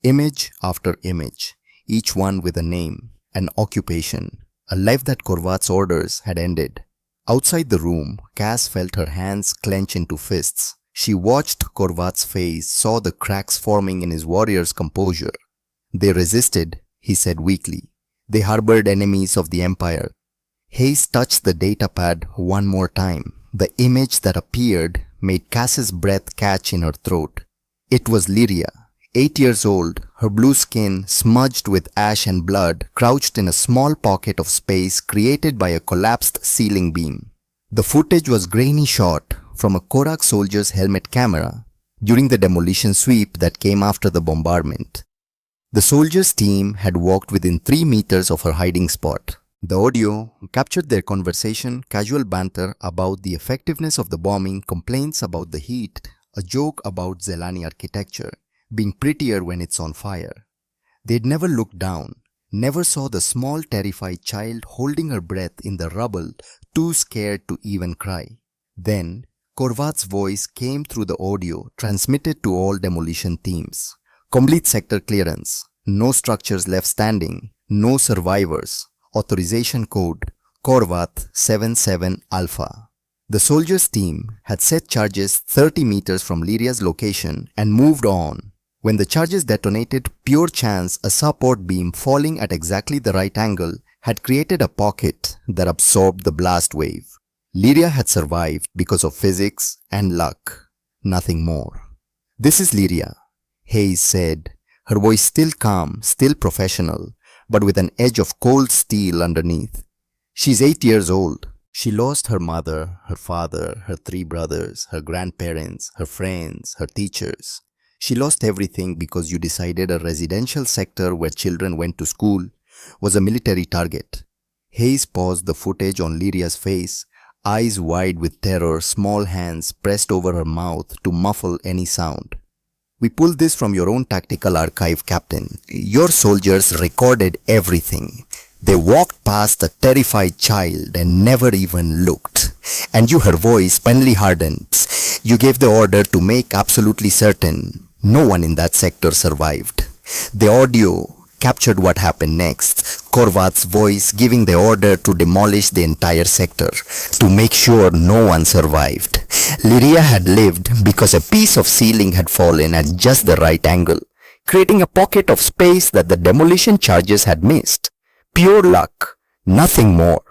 S1: Image after image, each one with a name, an occupation, a life that Korvath's orders had ended. Outside the room, Cass felt her hands clench into fists. She watched Korvath's face, saw the cracks forming in his warriors' composure. They resisted, he said weakly. They harbored enemies of the Empire. Hayes touched the datapad one more time. The image that appeared made Cass's breath catch in her throat. It was Lyria, 8 years old, her blue skin smudged with ash and blood, crouched in a small pocket of space created by a collapsed ceiling beam. The footage was grainy shot from a Korak soldier's helmet camera during the demolition sweep that came after the bombardment. The soldiers' team had walked within 3 meters of her hiding spot. The audio captured their conversation, casual banter about the effectiveness of the bombing, complaints about the heat, a joke about Zelani architecture being prettier when it's on fire. They'd never looked down, never saw the small terrified child holding her breath in the rubble, too scared to even cry. Then, Korvath's voice came through the audio transmitted to all demolition teams. Complete sector clearance, no structures left standing, no survivors. Authorization code Korvath 77 Alpha. The soldiers' team had set charges 30 meters from Lyria's location and moved on. When the charges detonated, pure chance, a support beam falling at exactly the right angle had created a pocket that absorbed the blast wave. Lyria had survived because of physics and luck, nothing more. This is Lyria, Hayes said, her voice still calm, still professional, but with an edge of cold steel underneath. She's 8 years old. She lost her mother, her father, her 3 brothers, her grandparents, her friends, her teachers. She lost everything because you decided a residential sector where children went to school was a military target. Hayes paused the footage on Lyria's face, eyes wide with terror, small hands pressed over her mouth to muffle any sound. We pulled this from your own tactical archive, Captain. Your soldiers recorded everything. They walked past the terrified child and never even looked. And her voice finally hardened. You gave the order to make absolutely certain no one in that sector survived. The audio captured what happened next. Korvath's voice giving the order to demolish the entire sector, to make sure no one survived. Lyria had lived because a piece of ceiling had fallen at just the right angle, creating a pocket of space that the demolition charges had missed. Pure luck, nothing more.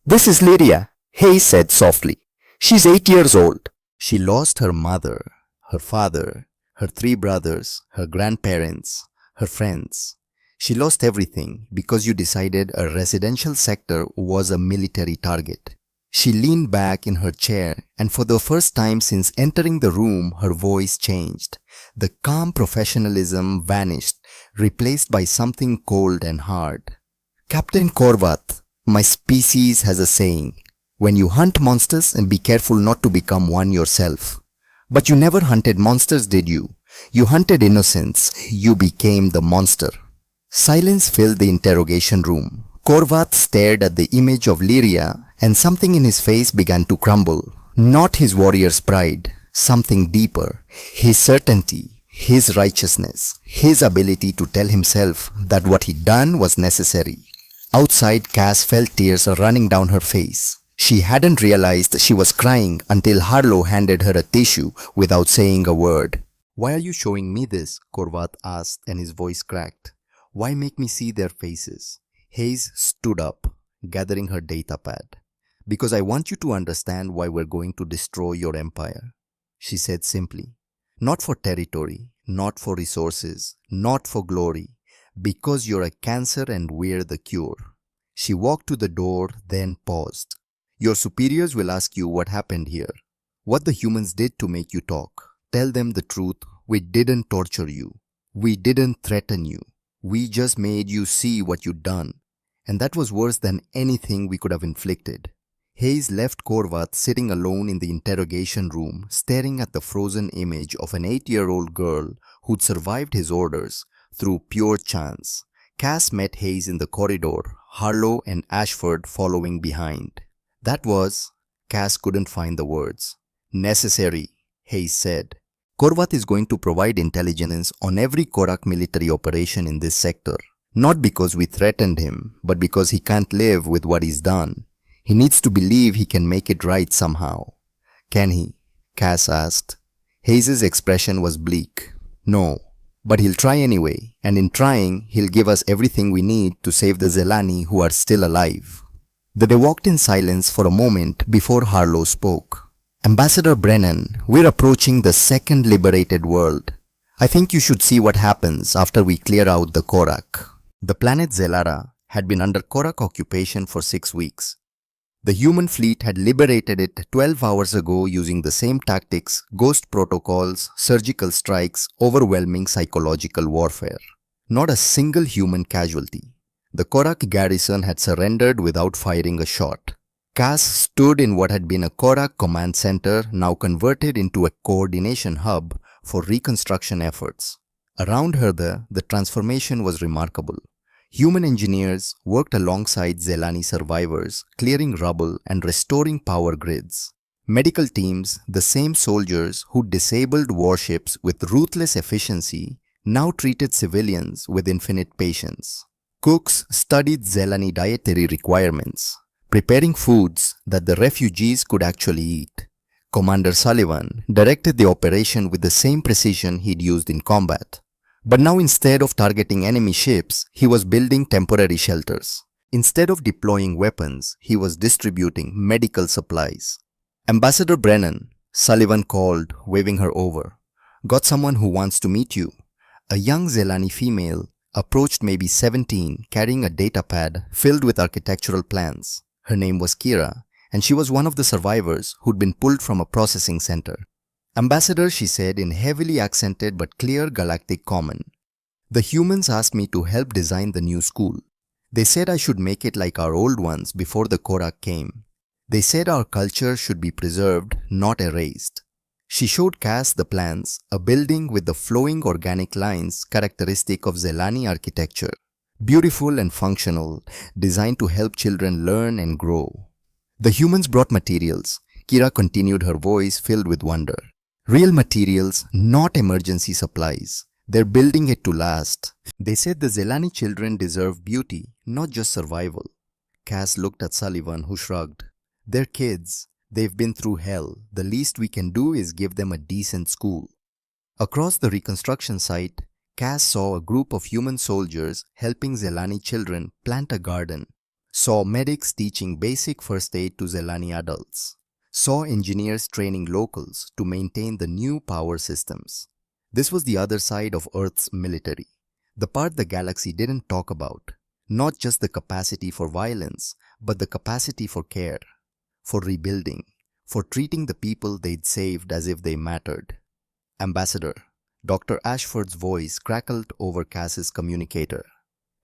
S1: This is Lyria, Hayes said softly. She's 8 years old. She lost her mother, her father, her 3 brothers, her grandparents, her friends. She lost everything because you decided a residential sector was a military target. She leaned back in her chair, and for the first time since entering the room, her voice changed. The calm professionalism vanished, replaced by something cold and hard. Captain Korvath, my species has a saying, when you hunt monsters and be careful not to become one yourself. But you never hunted monsters, did you? You hunted innocence. You became the monster. Silence filled the interrogation room. Korvath stared at the image of Lyria, and something in his face began to crumble. Not his warrior's pride, something deeper. His certainty, his righteousness, his ability to tell himself that what he'd done was necessary. Outside, Cass felt tears running down her face. She hadn't realized she was crying until Harlow handed her a tissue without saying a word. "Why are you showing me this?" Korvath asked, and his voice cracked. "Why make me see their faces?" Hayes stood up, gathering her data pad. "Because I want you to understand why we're going to destroy your empire," she said simply. "Not for territory, not for resources, not for glory. Because you're a cancer and we're the cure." She walked to the door, then paused. "Your superiors will ask you what happened here. What the humans did to make you talk. Tell them the truth. We didn't torture you. We didn't threaten you. We just made you see what you'd done. And that was worse than anything we could have inflicted." Hayes left Korvath sitting alone in the interrogation room, staring at the frozen image of an 8-year-old girl who'd survived his orders through pure chance. Cass met Hayes in the corridor, Harlow and Ashford following behind. "That was," Cass couldn't find the words. "Necessary," Hayes said. "Korvath is going to provide intelligence on every Korak military operation in this sector. Not because we threatened him, but because he can't live with what he's done. He needs to believe he can make it right somehow." "Can he?" Cass asked. Hayes' expression was bleak. "No, but he'll try anyway, and in trying, he'll give us everything we need to save the Zelani who are still alive." They walked in silence for a moment before Harlow spoke. "Ambassador Brennan, we're approaching the second liberated world. I think you should see what happens after we clear out the Korak." The planet Zelara had been under Korak occupation for 6 weeks. The human fleet had liberated it 12 hours ago using the same tactics, ghost protocols, surgical strikes, overwhelming psychological warfare. Not a single human casualty. The Korak garrison had surrendered without firing a shot. Cass stood in what had been a Korak command center, now converted into a coordination hub for reconstruction efforts. Around her, the transformation was remarkable. Human engineers worked alongside Zelani survivors, clearing rubble and restoring power grids. Medical teams, the same soldiers who disabled warships with ruthless efficiency, now treated civilians with infinite patience. Cooks studied Zelani dietary requirements, preparing foods that the refugees could actually eat. Commander Sullivan directed the operation with the same precision he'd used in combat. But now instead of targeting enemy ships, he was building temporary shelters. Instead of deploying weapons, he was distributing medical supplies. "Ambassador Brennan," Sullivan called, waving her over. "Got someone who wants to meet you." A young Zelani female approached, maybe 17, carrying a data pad filled with architectural plans. Her name was Kira, and she was one of the survivors who'd been pulled from a processing center. "Ambassador," she said in heavily accented but clear galactic common, "the humans asked me to help design the new school. They said I should make it like our old ones before the Korak came. They said our culture should be preserved, not erased." She showed Cass the plans, a building with the flowing organic lines characteristic of Zelani architecture. Beautiful and functional, designed to help children learn and grow. "The humans brought materials," Kira continued, her voice filled with wonder. "Real materials, not emergency supplies. They're building it to last. They said the Zelani children deserve beauty, not just survival." Cass looked at Sullivan, who shrugged. "They're kids. They've been through hell. The least we can do is give them a decent school." Across the reconstruction site, Cass saw a group of human soldiers helping Zelani children plant a garden. Saw medics teaching basic first aid to Zelani adults. Saw engineers training locals to maintain the new power systems. This was the other side of Earth's military. The part the galaxy didn't talk about. Not just the capacity for violence, but the capacity for care, for rebuilding, for treating the people they'd saved as if they mattered. Ambassador, Dr. Ashford's voice crackled over Cass's communicator.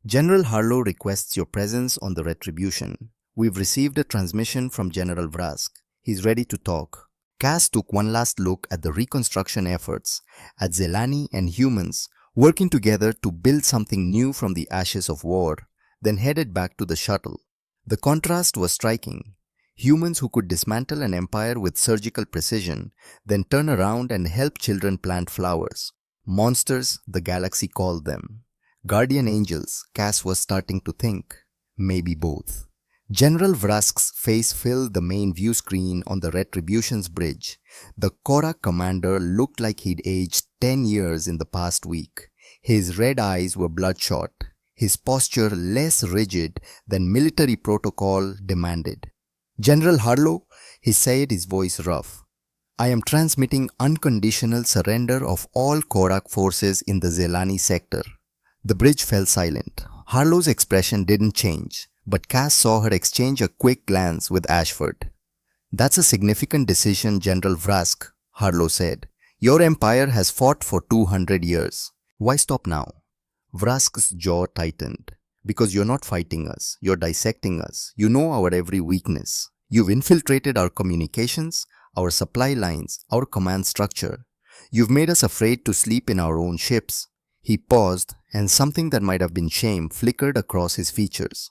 S1: General Harlow requests your presence on the Retribution. We've received a transmission from General Vrask. He's ready to talk. Cass took one last look at the reconstruction efforts, at Zelani and humans working together to build something new from the ashes of war, then headed back to the shuttle. The contrast was striking. Humans who could dismantle an empire with surgical precision, then turn around and help children plant flowers. Monsters, the galaxy called them. Guardian angels, Cass was starting to think. Maybe both. General Vrask's face filled the main view screen on the Retribution's bridge. The Korak commander looked like he'd aged 10 years in the past week. His red eyes were bloodshot, his posture less rigid than military protocol demanded. General Harlow, he said, his voice rough. I am transmitting unconditional surrender of all Korak forces in the Zelani sector. The bridge fell silent. Harlow's expression didn't change, but Cass saw her exchange a quick glance with Ashford. That's a significant decision, General Vrask, Harlow said. Your empire has fought for 200 years. Why stop now? Vrask's jaw tightened. Because you're not fighting us, you're dissecting us. You know our every weakness. You've infiltrated our communications, our supply lines, our command structure. You've made us afraid to sleep in our own ships. He paused, and something that might have been shame flickered across his features.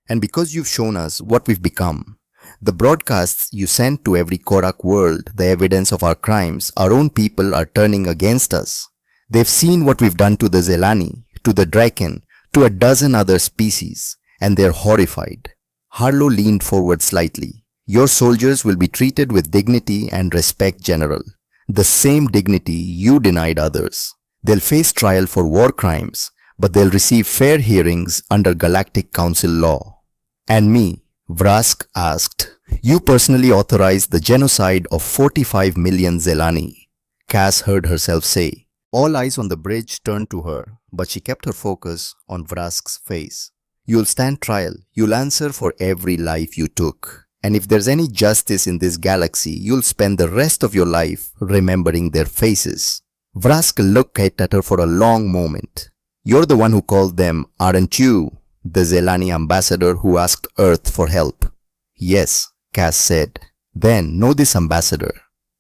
S1: And because you've shown us what we've become, the broadcasts you send to every Korak world, the evidence of our crimes, our own people are turning against us. They've seen what we've done to the Zelani, to the Draken, to a dozen other species, and they're horrified. Harlow leaned forward slightly. Your soldiers will be treated with dignity and respect, General. The same dignity you denied others. They'll face trial for war crimes, but they'll receive fair hearings under Galactic Council law. And me, Vrask asked, you personally authorized the genocide of 45 million Zelani. Cass heard herself say. All eyes on the bridge turned to her, but she kept her focus on Vrask's face. You'll stand trial. You'll answer for every life you took. And if there's any justice in this galaxy, you'll spend the rest of your life remembering their faces. Vrask looked at her for a long moment. You're the one who called them, aren't you? The Zelani ambassador who asked Earth for help. Yes, Cass said. Then know this, ambassador.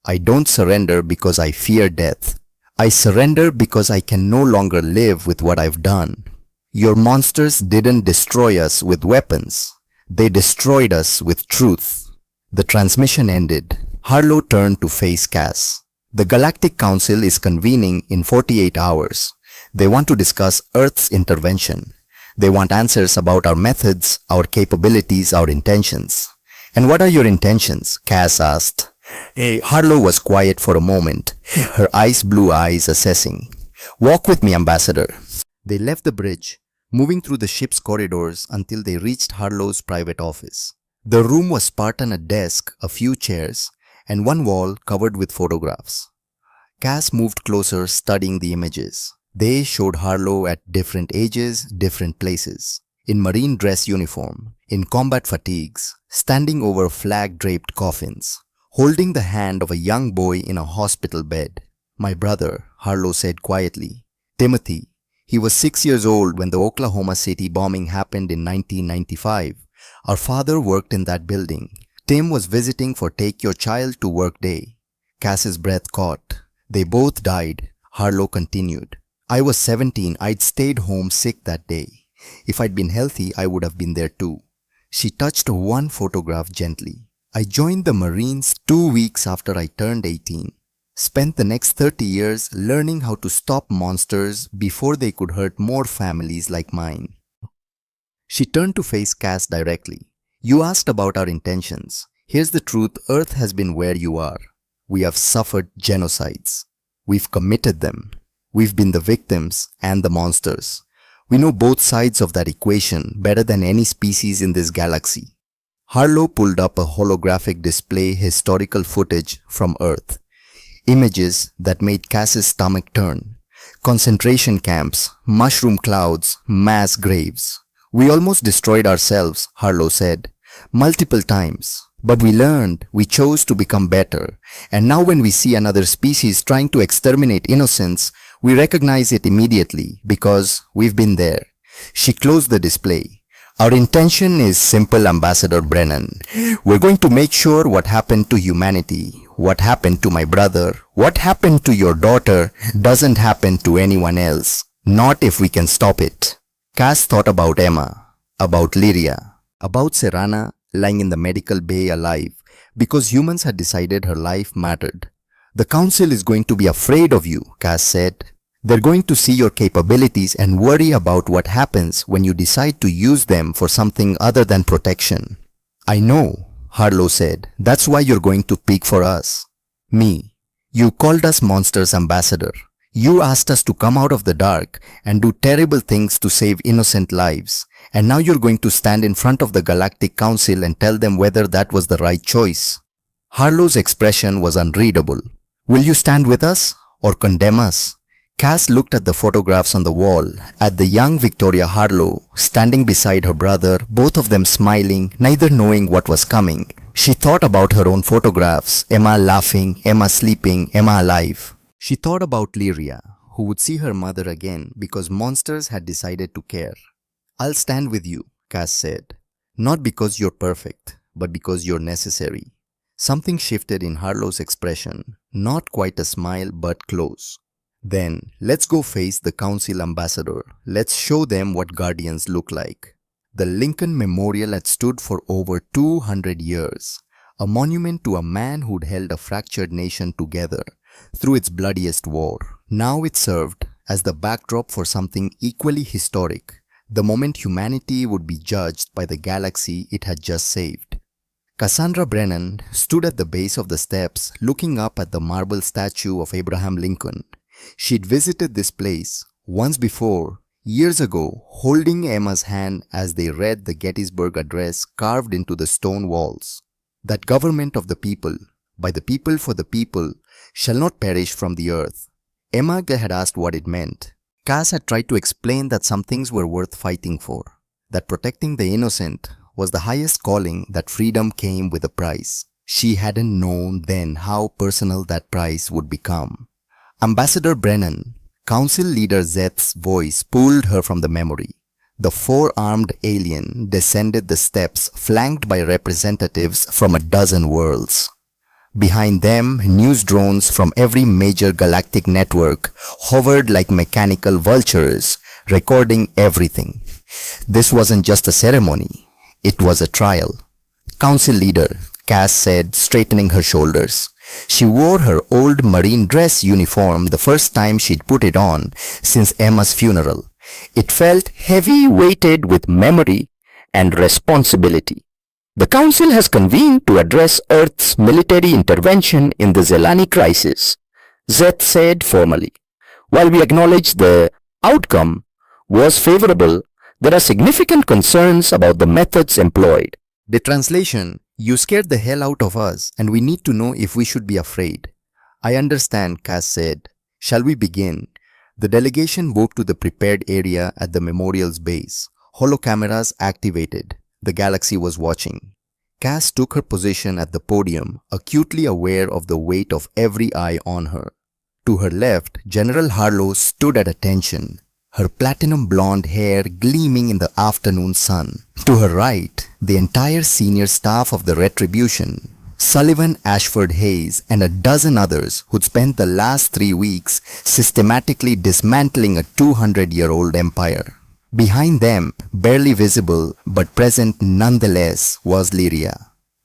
S1: I don't surrender because I fear death. I surrender because I can no longer live with what I've done. Your monsters didn't destroy us with weapons. They destroyed us with truth. The transmission ended. Harlow turned to face Cass. The Galactic Council is convening in 48 hours. They want to discuss Earth's intervention. They want answers about our methods, our capabilities, our intentions. And what are your intentions? Cass asked. Harlow was quiet for a moment, her ice-blue eyes assessing. Walk with me, ambassador. They left the bridge, moving through the ship's corridors until they reached Harlow's private office. The room was Spartan: a desk, a few chairs, and one wall covered with photographs. Cass moved closer, studying the images. They showed Harlow at different ages, different places. In marine dress uniform, in combat fatigues, standing over flag-draped coffins, holding the hand of a young boy in a hospital bed. My brother, Harlow said quietly. Timothy. He was 6 years old when the Oklahoma City bombing happened in 1995. Our father worked in that building. Tim was visiting for Take Your Child to Work Day. Cass's breath caught. They both died, Harlow continued. I was 17. I'd stayed home sick that day. If I'd been healthy, I would have been there too. She touched one photograph gently. I joined the Marines 2 weeks after I turned 18. Spent the next 30 years learning how to stop monsters before they could hurt more families like mine. She turned to face Cass directly. You asked about our intentions. Here's the truth. Earth has been where you are. We have suffered genocides. We've committed them. We've been the victims and the monsters. We know both sides of that equation better than any species in this galaxy. Harlow pulled up a holographic display historical footage from Earth. Images that made Cass's stomach turn. Concentration camps, mushroom clouds, mass graves. We almost destroyed ourselves, Harlow said, multiple times. But we learned, we chose to become better. And now when we see another species trying to exterminate innocence, we recognize it immediately because we've been there. She closed the display. Our intention is simple, Ambassador Brennan. We're going to make sure what happened to humanity, what happened to my brother, what happened to your daughter doesn't happen to anyone else. Not if we can stop it. Cass thought about Emma, about Lyria, about Serana lying in the medical bay alive because humans had decided her life mattered. The council is going to be afraid of you, Cass said. They're going to see your capabilities and worry about what happens when you decide to use them for something other than protection. I know, Harlow said. That's why you're going to speak for us. Me. You called us monsters, Ambassador. You asked us to come out of the dark and do terrible things to save innocent lives. And now you're going to stand in front of the Galactic Council and tell them whether that was the right choice. Harlow's expression was unreadable. Will you stand with us or condemn us? Cass looked at the photographs on the wall, at the young Victoria Harlow standing beside her brother, both of them smiling, neither knowing what was coming. She thought about her own photographs, Emma laughing, Emma sleeping, Emma alive. She thought about Lyria, who would see her mother again because monsters had decided to care. I'll stand with you, Cass said. Not because you're perfect, but because you're necessary. Something shifted in Harlow's expression, not quite a smile but close. Then, let's go face the council, Ambassador. Let's show them what guardians look like. The Lincoln Memorial had stood for over 200 years, a monument to a man who'd held a fractured nation together through its bloodiest war. Now it served as the backdrop for something equally historic, the moment humanity would be judged by the galaxy it had just saved. Cassandra Brennan stood at the base of the steps looking up at the marble statue of Abraham Lincoln. She'd visited this place once before, years ago, holding Emma's hand as they read the Gettysburg Address carved into the stone walls. That government of the people, by the people for the people, shall not perish from the earth. Emma had asked what it meant. Cass had tried to explain that some things were worth fighting for, that protecting the innocent was the highest calling, that freedom came with a price. She hadn't known then how personal that price would become. Ambassador Brennan, Council Leader Zeth's voice pulled her from the memory. The four-armed alien descended the steps flanked by representatives from a dozen worlds. Behind them, news drones from every major galactic network hovered like mechanical vultures, recording everything. This wasn't just a ceremony, it was a trial. Council Leader, Cass said, straightening her shoulders. She wore her old marine dress uniform the first time she'd put it on since Emma's funeral. It felt heavy-weighted with memory and responsibility. The Council has convened to address Earth's military intervention in the Zelani crisis, Zeth said formally. While we acknowledge the outcome was favorable, there are significant concerns about the methods employed. The translation: you scared the hell out of us and we need to know if we should be afraid. I understand, Cass said. Shall we begin? The delegation moved to the prepared area at the memorial's base. Holocameras activated. The galaxy was watching. Cass took her position at the podium, acutely aware of the weight of every eye on her. To her left, General Harlow stood at attention, her platinum blonde hair gleaming in the afternoon sun. To her right, the entire senior staff of the Retribution, Sullivan, Ashford Hayes, and a dozen others who'd spent the last 3 weeks systematically dismantling a 200-year-old empire. Behind them, barely visible but present nonetheless, was Lyria.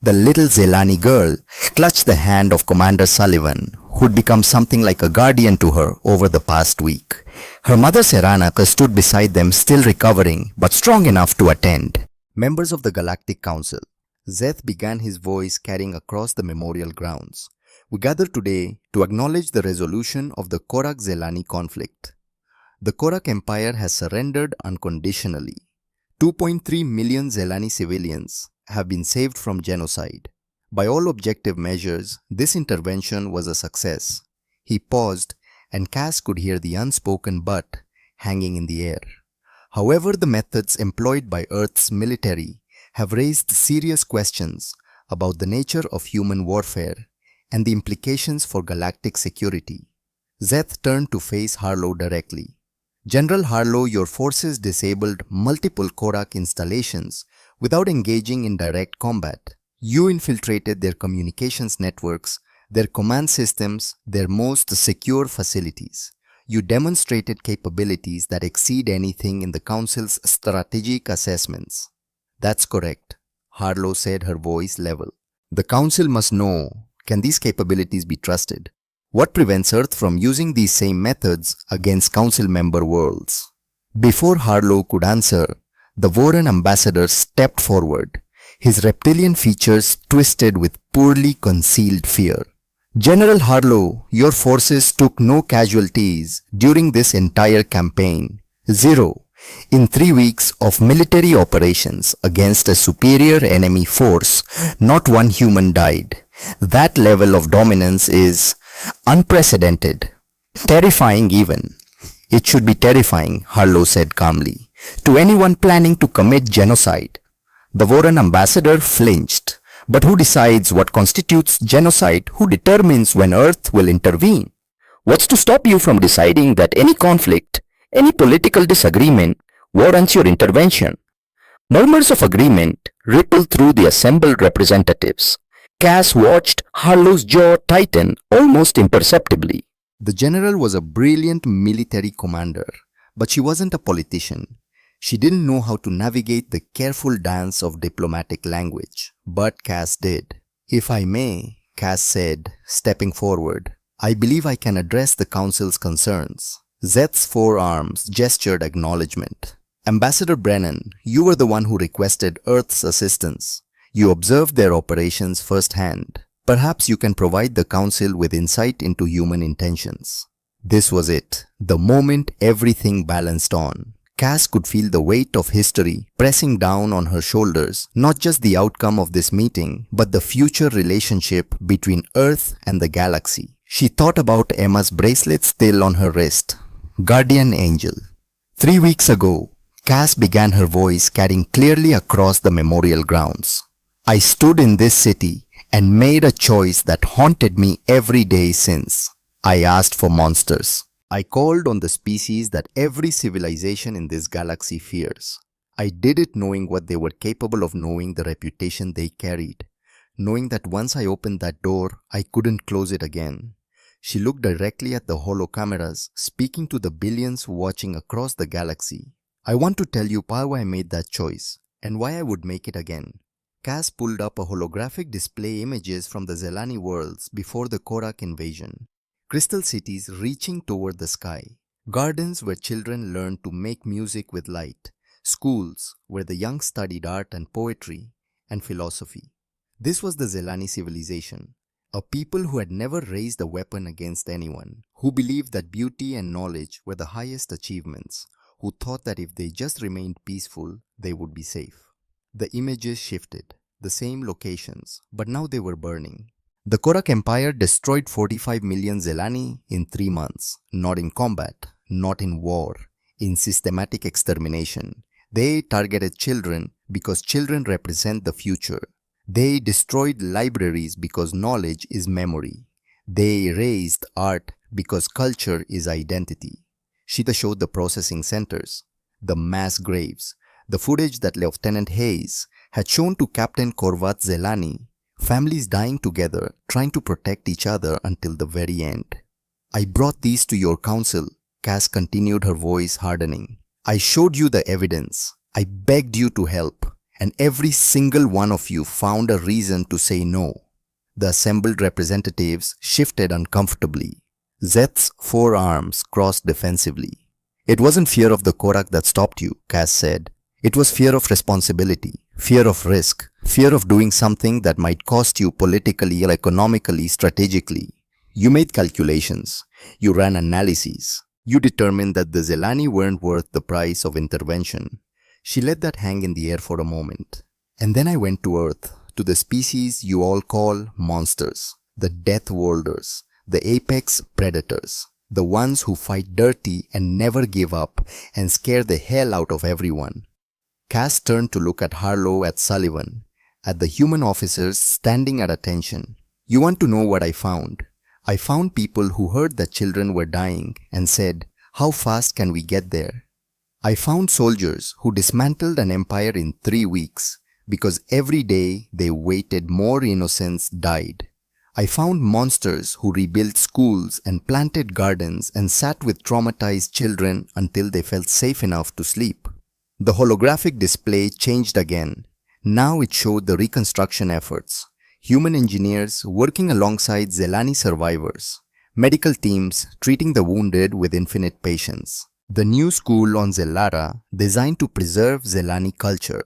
S1: The little Zelani girl clutched the hand of Commander Sullivan, who'd become something like a guardian to her over the past week. Her mother Serana stood beside them, still recovering, but strong enough to attend. Members of the Galactic Council. Zeth began, his voice carrying across the memorial grounds. We gather today to acknowledge the resolution of the Korak-Zelani conflict. The Korak Empire has surrendered unconditionally. 2.3 million Zelani civilians have been saved from genocide. By all objective measures, this intervention was a success. He paused, and Cass could hear the unspoken but hanging in the air. However, the methods employed by Earth's military have raised serious questions about the nature of human warfare and the implications for galactic security. Zeth turned to face Harlow directly. General Harlow, your forces disabled multiple Korak installations without engaging in direct combat. You infiltrated their communications networks, their command systems, their most secure facilities. You demonstrated capabilities that exceed anything in the Council's strategic assessments. That's correct, Harlow said, her voice level. The Council must know, can these capabilities be trusted? What prevents Earth from using these same methods against Council member worlds? Before Harlow could answer, the Voran ambassador stepped forward, his reptilian features twisted with poorly concealed fear. General Harlow, your forces took no casualties during this entire campaign. 0. In 3 weeks of military operations against a superior enemy force, not one human died. That level of dominance is unprecedented. Terrifying even. It should be terrifying, Harlow said calmly, to anyone planning to commit genocide. The Voran ambassador flinched. But who decides what constitutes genocide? Who determines when Earth will intervene? What's to stop you from deciding that any conflict, any political disagreement warrants your intervention? Murmurs of agreement rippled through the assembled representatives. Cass watched Harlow's jaw tighten almost imperceptibly. The general was a brilliant military commander, but she wasn't a politician. She didn't know how to navigate the careful dance of diplomatic language, but Cass did. If I may, Cass said, stepping forward, I believe I can address the Council's concerns. Zeth's forearms gestured acknowledgement. Ambassador Brennan, you were the one who requested Earth's assistance. You observed their operations firsthand. Perhaps you can provide the Council with insight into human intentions. This was it, the moment everything balanced on. Cass could feel the weight of history pressing down on her shoulders, not just the outcome of this meeting, but the future relationship between Earth and the galaxy. She thought about Emma's bracelet still on her wrist. Guardian Angel. 3 weeks ago, Cass began, her voice carrying clearly across the memorial grounds. I stood in this city and made a choice that haunted me every day since. I asked for monsters. I called on the species that every civilization in this galaxy fears. I did it knowing what they were capable of, knowing the reputation they carried, knowing that once I opened that door, I couldn't close it again. She looked directly at the holo cameras, speaking to the billions watching across the galaxy. I want to tell you why I made that choice, and why I would make it again. Cass pulled up a holographic display images from the Zelani worlds before the Korak invasion. Crystal cities reaching toward the sky. Gardens where children learned to make music with light. Schools where the young studied art and poetry and philosophy. This was the Zelani civilization. A people who had never raised a weapon against anyone, who believed that beauty and knowledge were the highest achievements, who thought that if they just remained peaceful, they would be safe. The images shifted, the same locations, but now they were burning. The Korak Empire destroyed 45 million Zelani in 3 months, not in combat, not in war, in systematic extermination. They targeted children because children represent the future. They destroyed libraries because knowledge is memory. They erased art because culture is identity. Shita showed the processing centers, the mass graves, the footage that Lieutenant Hayes had shown to Captain Korvat Zelani, families dying together, trying to protect each other until the very end. I brought these to your council, Cass continued, her voice hardening. I showed you the evidence. I begged you to help, and every single one of you found a reason to say no. The assembled representatives shifted uncomfortably. Zeth's forearms crossed defensively. It wasn't fear of the Korak that stopped you, Cass said. It was fear of responsibility, fear of risk, fear of doing something that might cost you politically or economically, strategically. You made calculations. You ran analyses. You determined that the Zelani weren't worth the price of intervention. She let that hang in the air for a moment. And then I went to Earth, to the species you all call monsters, the Death Worlders, the apex predators. The ones who fight dirty and never give up and scare the hell out of everyone. Cass turned to look at Harlow, at Sullivan, at the human officers standing at attention. You want to know what I found? I found people who heard that children were dying and said, how fast can we get there? I found soldiers who dismantled an empire in 3 weeks because every day they waited more innocents died. I found monsters who rebuilt schools and planted gardens and sat with traumatized children until they felt safe enough to sleep. The holographic display changed again. Now it showed the reconstruction efforts. Human engineers working alongside Zelani survivors. Medical teams treating the wounded with infinite patience. The new school on Zellara designed to preserve Zelani culture.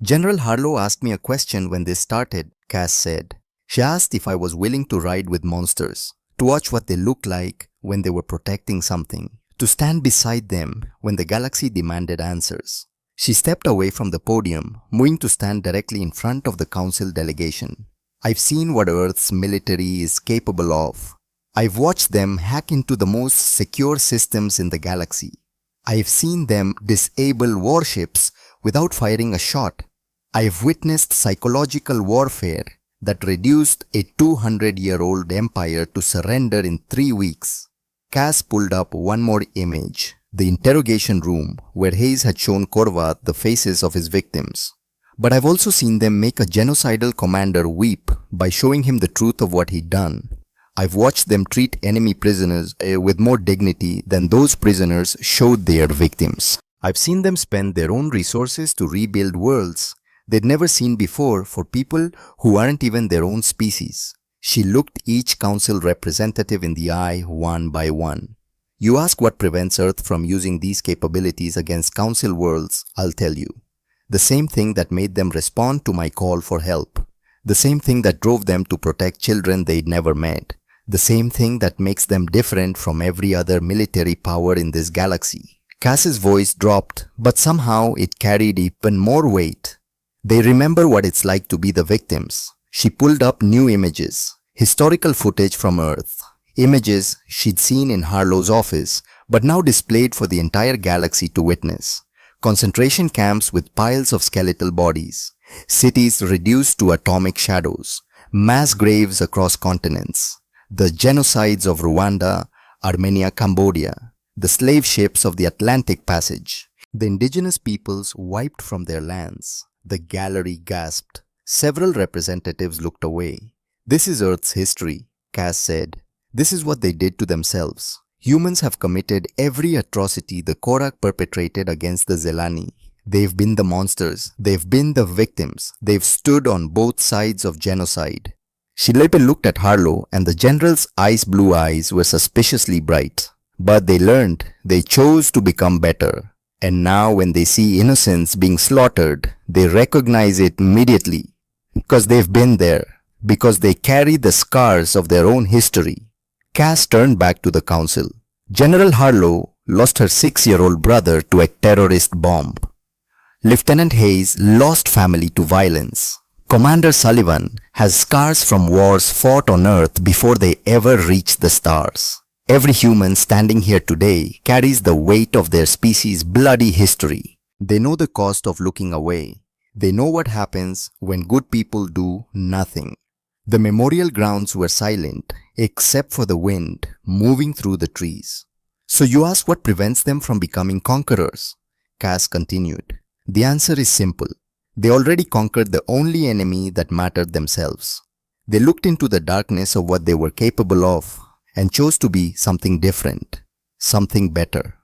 S1: General Harlow asked me a question when this started, Cass said. She asked if I was willing to ride with monsters, to watch what they looked like when they were protecting something, to stand beside them when the galaxy demanded answers. She stepped away from the podium, moving to stand directly in front of the council delegation. I've seen what Earth's military is capable of. I've watched them hack into the most secure systems in the galaxy. I've seen them disable warships without firing a shot. I've witnessed psychological warfare that reduced a 200-year-old empire to surrender in 3 weeks. Cass pulled up one more image, the interrogation room where Hayes had shown Korvath the faces of his victims. But I've also seen them make a genocidal commander weep by showing him the truth of what he'd done. I've watched them treat enemy prisoners with more dignity than those prisoners showed their victims. I've seen them spend their own resources to rebuild worlds they'd never seen before for people who aren't even their own species. She looked each council representative in the eye one by one. You ask what prevents Earth from using these capabilities against council worlds, I'll tell you. The same thing that made them respond to my call for help. The same thing that drove them to protect children they'd never met. The same thing that makes them different from every other military power in this galaxy. Cass's voice dropped, but somehow it carried even more weight. They remember what it's like to be the victims. She pulled up new images, historical footage from Earth, images she'd seen in Harlow's office, but now displayed for the entire galaxy to witness. Concentration camps with piles of skeletal bodies, cities reduced to atomic shadows, mass graves across continents, the genocides of Rwanda, Armenia, Cambodia, the slave ships of the Atlantic Passage, the indigenous peoples wiped from their lands. The gallery gasped. Several representatives looked away. This is Earth's history, Cass said. This is what they did to themselves. Humans have committed every atrocity the Korak perpetrated against the Zelani. They've been the monsters. They've been the victims. They've stood on both sides of genocide. She later looked at Harlow, and the general's ice blue eyes were suspiciously bright. But they learned. They chose to become better. And now when they see innocents being slaughtered, they recognize it immediately. Because they've been there. Because they carry the scars of their own history. Cass turned back to the council. General Harlow lost her 6-year-old brother to a terrorist bomb. Lieutenant Hayes lost family to violence. Commander Sullivan has scars from wars fought on Earth before they ever reached the stars. Every human standing here today carries the weight of their species' bloody history. They know the cost of looking away. They know what happens when good people do nothing. The memorial grounds were silent, except for the wind moving through the trees. So you ask what prevents them from becoming conquerors? Cass continued. The answer is simple. They already conquered the only enemy that mattered, themselves. They looked into the darkness of what they were capable of and chose to be something different, something better.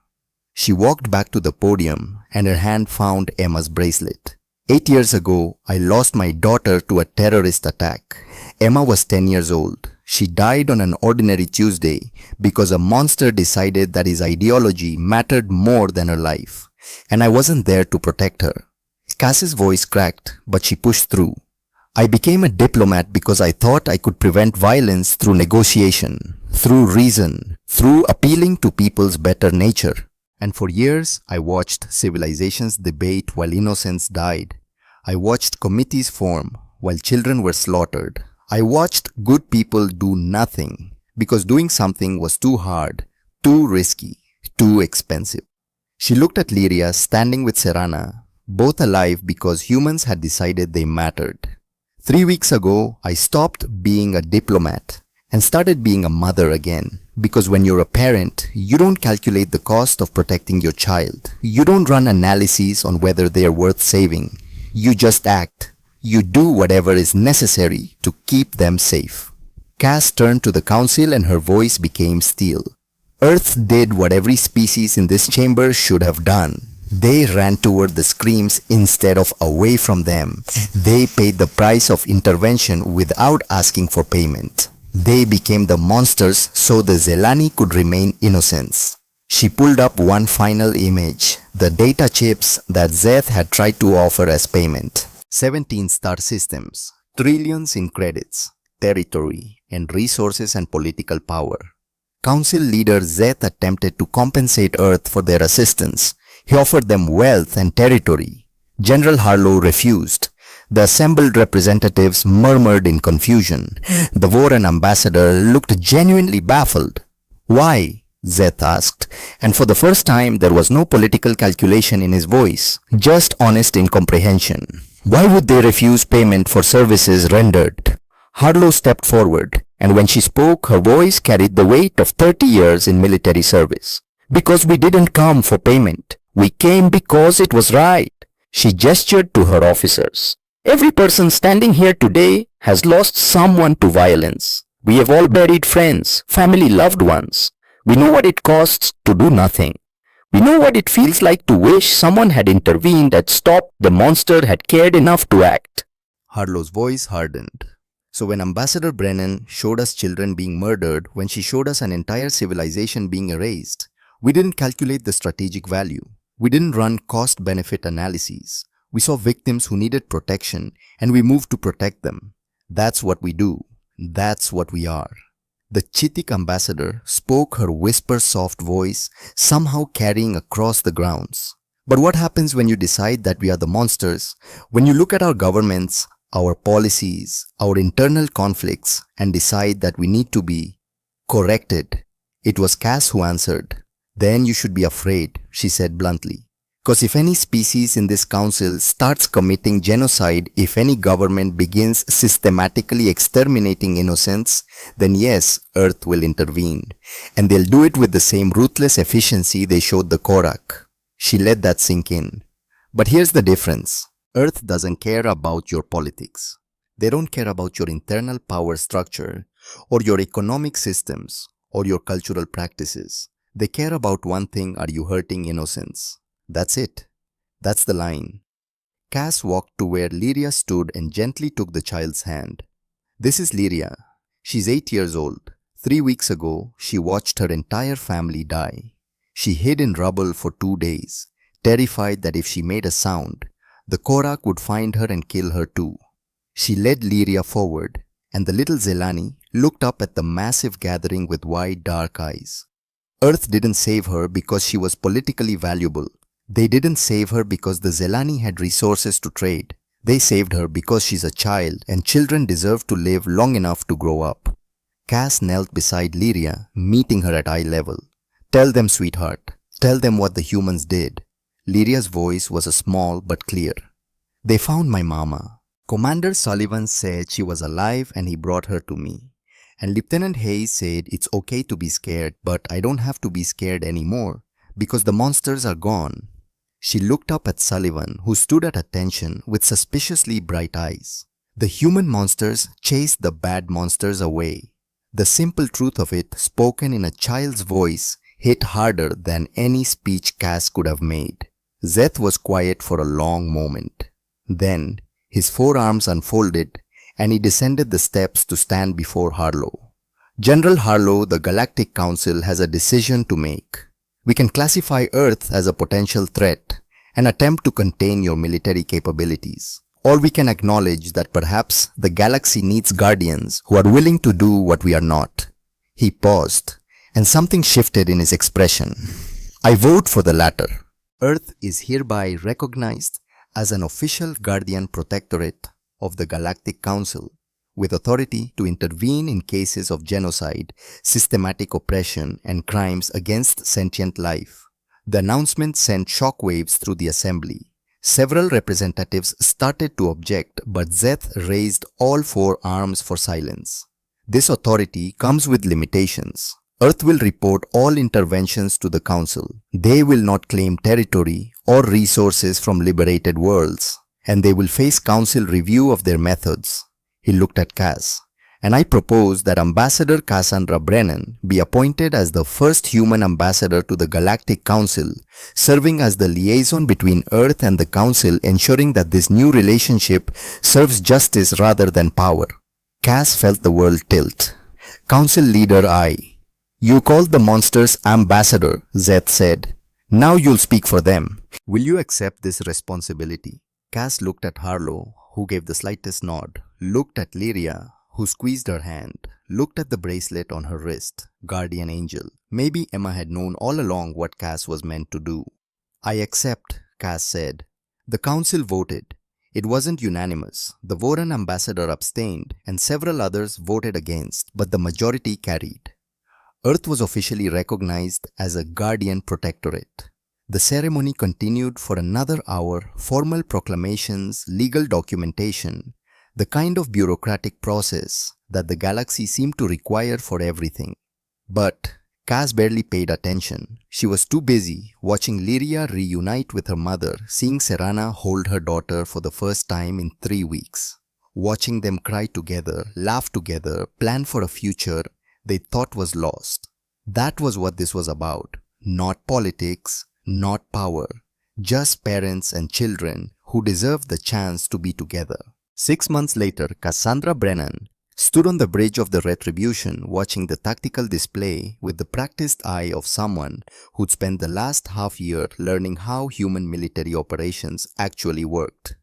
S1: She walked back to the podium and her hand found Emma's bracelet. 8 years ago, I lost my daughter to a terrorist attack. Emma was 10 years old. She died on an ordinary Tuesday because a monster decided that his ideology mattered more than her life. And I wasn't there to protect her. Cass's voice cracked, but she pushed through. I became a diplomat because I thought I could prevent violence through negotiation, through reason, through appealing to people's better nature. And for years, I watched civilizations debate while innocents died. I watched committees form while children were slaughtered. I watched good people do nothing because doing something was too hard, Too risky, too expensive. She looked at Lyria standing with Serana, both alive because humans had decided they mattered. 3 weeks ago, I stopped being a diplomat and started being a mother again. Because when you're a parent, you don't calculate the cost of protecting your child. You don't run analyses on whether they are worth saving. You just act. You do whatever is necessary to keep them safe. Cass turned to the council and her voice became steel. Earth did what every species in this chamber should have done. They ran toward the screams instead of away from them. They paid the price of intervention without asking for payment. They became the monsters so the Zelani could remain innocents. She pulled up one final image, the data chips that Zeth had tried to offer as payment. 17 star systems, trillions in credits, territory, and resources and political power. Council leader Zeth attempted to compensate Earth for their assistance. He offered them wealth and territory. General Harlow refused. The assembled representatives murmured in confusion. The Voran ambassador looked genuinely baffled. Why? Zeth asked, and for the first time there was no political calculation in his voice, just honest incomprehension. Why would they refuse payment for services rendered? Harlow stepped forward, and when she spoke, her voice carried the weight of 30 years in military service. Because we didn't come for payment. We came because it was right. She gestured to her officers. Every person standing here today has lost someone to violence. We have all buried friends, family, loved ones. We know what it costs to do nothing. We know what it feels like to wish someone had intervened and stopped the monster had cared enough to act. Harlow's voice hardened. So when Ambassador Brennan showed us children being murdered, when she showed us an entire civilization being erased, we didn't calculate the strategic value. We didn't run cost-benefit analyses. We saw victims who needed protection and we moved to protect them. That's what we do. That's what we are. The Chitik ambassador spoke, her whisper-soft voice somehow carrying across the grounds. But what happens when you decide that we are the monsters? When you look at our governments, our policies, our internal conflicts and decide that we need to be corrected? It was Cass who answered. Then you should be afraid, she said bluntly. Because if any species in this council starts committing genocide, if any government begins systematically exterminating innocents, then yes, Earth will intervene. And they'll do it with the same ruthless efficiency they showed the Korak. She let that sink in. But here's the difference. Earth doesn't care about your politics. They don't care about your internal power structure, or your economic systems, or your cultural practices. They care about one thing: are you hurting innocents? That's it. That's the line. Cass walked to where Lyria stood and gently took the child's hand. This is Lyria. She's 8 years old. 3 weeks ago, she watched her entire family die. She hid in rubble for 2 days, terrified that if she made a sound, the Korak would find her and kill her too. She led Lyria forward, and the little Zelani looked up at the massive gathering with wide, dark eyes. Earth didn't save her because she was politically valuable. They didn't save her because the Zelani had resources to trade. They saved her because she's a child and children deserve to live long enough to grow up. Cass knelt beside Lyria, meeting her at eye level. Tell them, sweetheart. Tell them what the humans did. Lyria's voice was small but clear. They found my mama. Commander Sullivan said she was alive and he brought her to me. And Lieutenant Hayes said it's okay to be scared, but I don't have to be scared anymore because the monsters are gone. She looked up at Sullivan, who stood at attention with suspiciously bright eyes. The human monsters chased the bad monsters away. The simple truth of it, spoken in a child's voice, hit harder than any speech Cass could have made. Zeth was quiet for a long moment. Then, his forearms unfolded and he descended the steps to stand before Harlow. General Harlow, the Galactic Council has a decision to make. We can classify Earth as a potential threat and attempt to contain your military capabilities. Or we can acknowledge that perhaps the galaxy needs guardians who are willing to do what we are not. He paused, and something shifted in his expression. I vote for the latter. Earth is hereby recognized as an official guardian protectorate of the Galactic Council. with authority to intervene in cases of genocide, systematic oppression, and crimes against sentient life. The announcement sent shockwaves through the assembly. Several representatives started to object, but Zeth raised all four arms for silence. This authority comes with limitations. Earth will report all interventions to the Council. They will not claim territory or resources from liberated worlds, and they will face Council review of their methods. He looked at Cass. And I propose that Ambassador Cassandra Brennan be appointed as the first human ambassador to the Galactic Council, serving as the liaison between Earth and the Council, ensuring that this new relationship serves justice rather than power. Cass felt the world tilt. Council leader You called the monsters ambassador, Zeth said. Now you'll speak for them. Will you accept this responsibility? Cass looked at Harlow, who gave the slightest nod, looked at Lyria, who squeezed her hand, looked at the bracelet on her wrist, guardian angel. Maybe Emma had known all along what Cass was meant to do. I accept, Cass said. The council voted. It wasn't unanimous. The Voran ambassador abstained and several others voted against, but the majority carried. Earth was officially recognized as a guardian protectorate. The ceremony continued for another hour, formal proclamations, legal documentation, the kind of bureaucratic process that the galaxy seemed to require for everything. But Cass barely paid attention. She was too busy watching Lyria reunite with her mother, seeing Serana hold her daughter for the first time in 3 weeks. Watching them cry together, laugh together, plan for a future they thought was lost. That was what this was about. Not politics, not power. Just parents and children who deserved the chance to be together. 6 months later, Cassandra Brennan stood on the bridge of the Retribution watching the tactical display with the practiced eye of someone who'd spent the last half year learning how human military operations actually worked.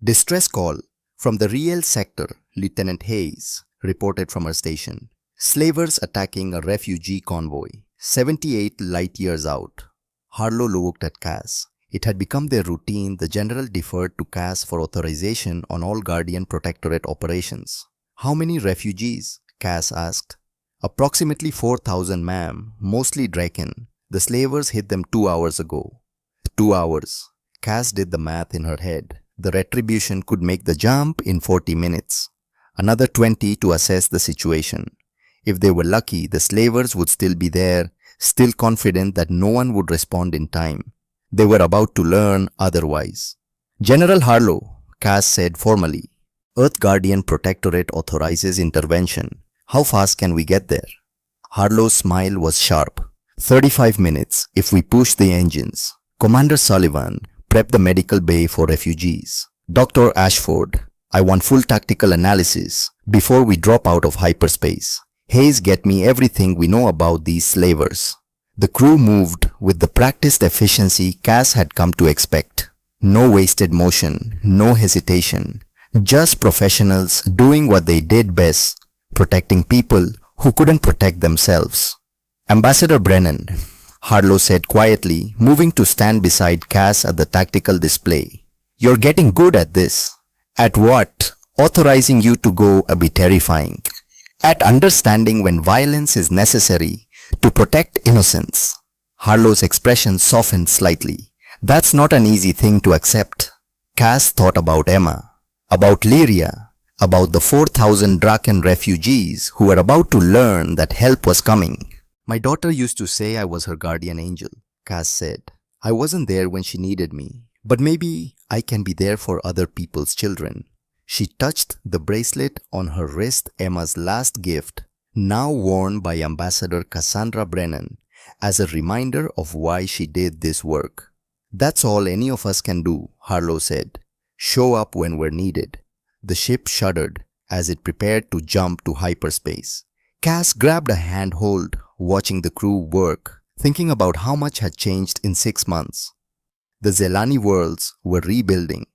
S1: Distress call from the Riel sector, Lieutenant Hayes reported from her station. Slavers attacking a refugee convoy, 78 light years out. Harlow looked at Cass. It had become their routine. The general deferred to Cass for authorization on all Guardian Protectorate operations. How many refugees? Cass asked. Approximately 4,000, ma'am, mostly Draken. The slavers hit them 2 hours ago. 2 hours. Cass did the math in her head. The Retribution could make the jump in 40 minutes. Another 20 to assess the situation. If they were lucky, the slavers would still be there, still confident that no one would respond in time. They were about to learn otherwise. General Harlow, Cass said formally. Earth Guardian Protectorate authorizes intervention. How fast can we get there? Harlow's smile was sharp. 35 minutes if we push the engines. Commander Sullivan, prep the medical bay for refugees. Dr. Ashford, I want full tactical analysis before we drop out of hyperspace. Hayes, get me everything we know about these slavers. The crew moved with the practiced efficiency Cass had come to expect. No wasted motion, no hesitation. Just professionals doing what they did best, protecting people who couldn't protect themselves. Ambassador Brennan, Harlow said quietly, moving to stand beside Cass at the tactical display. You're getting good at this. At what? Authorizing you to go a bit terrifying. At understanding when violence is necessary to protect innocence. Harlow's expression softened slightly. That's not an easy thing to accept. Cass thought about Emma, about Lyria, about the 4,000 Draken refugees who were about to learn that help was coming. My daughter used to say I was her guardian angel, Cass said. I wasn't there when she needed me, but maybe I can be there for other people's children. She touched the bracelet on her wrist, Emma's last gift, now worn by Ambassador Cassandra Brennan, as a reminder of why she did this work. That's all any of us can do, Harlow said. Show up when we're needed. The ship shuddered as it prepared to jump to hyperspace. Cass grabbed a handhold, watching the crew work, thinking about how much had changed in 6 months. The Zelani worlds were rebuilding.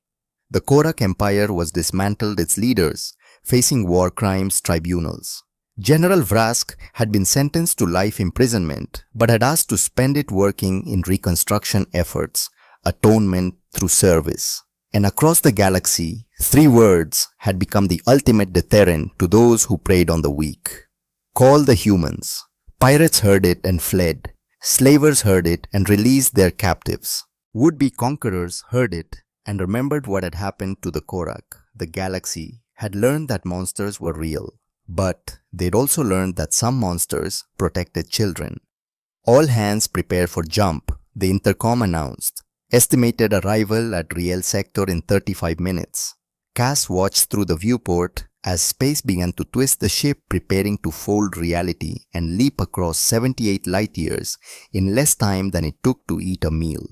S1: The Korak Empire was dismantled, its leaders facing war crimes tribunals. General Vrask had been sentenced to life imprisonment but had asked to spend it working in reconstruction efforts, atonement through service. And across the galaxy, 3 words had become the ultimate deterrent to those who preyed on the weak. Call the humans. Pirates heard it and fled. Slavers heard it and released their captives. Would-be conquerors heard it and remembered what had happened to the Korak. The galaxy had learned that monsters were real, but they'd also learned that some monsters protected children. All hands prepare for jump, the intercom announced. Estimated arrival at Riel sector in 35 minutes. Cass watched through the viewport as space began to twist the ship, preparing to fold reality and leap across 78 light years in less time than it took to eat a meal.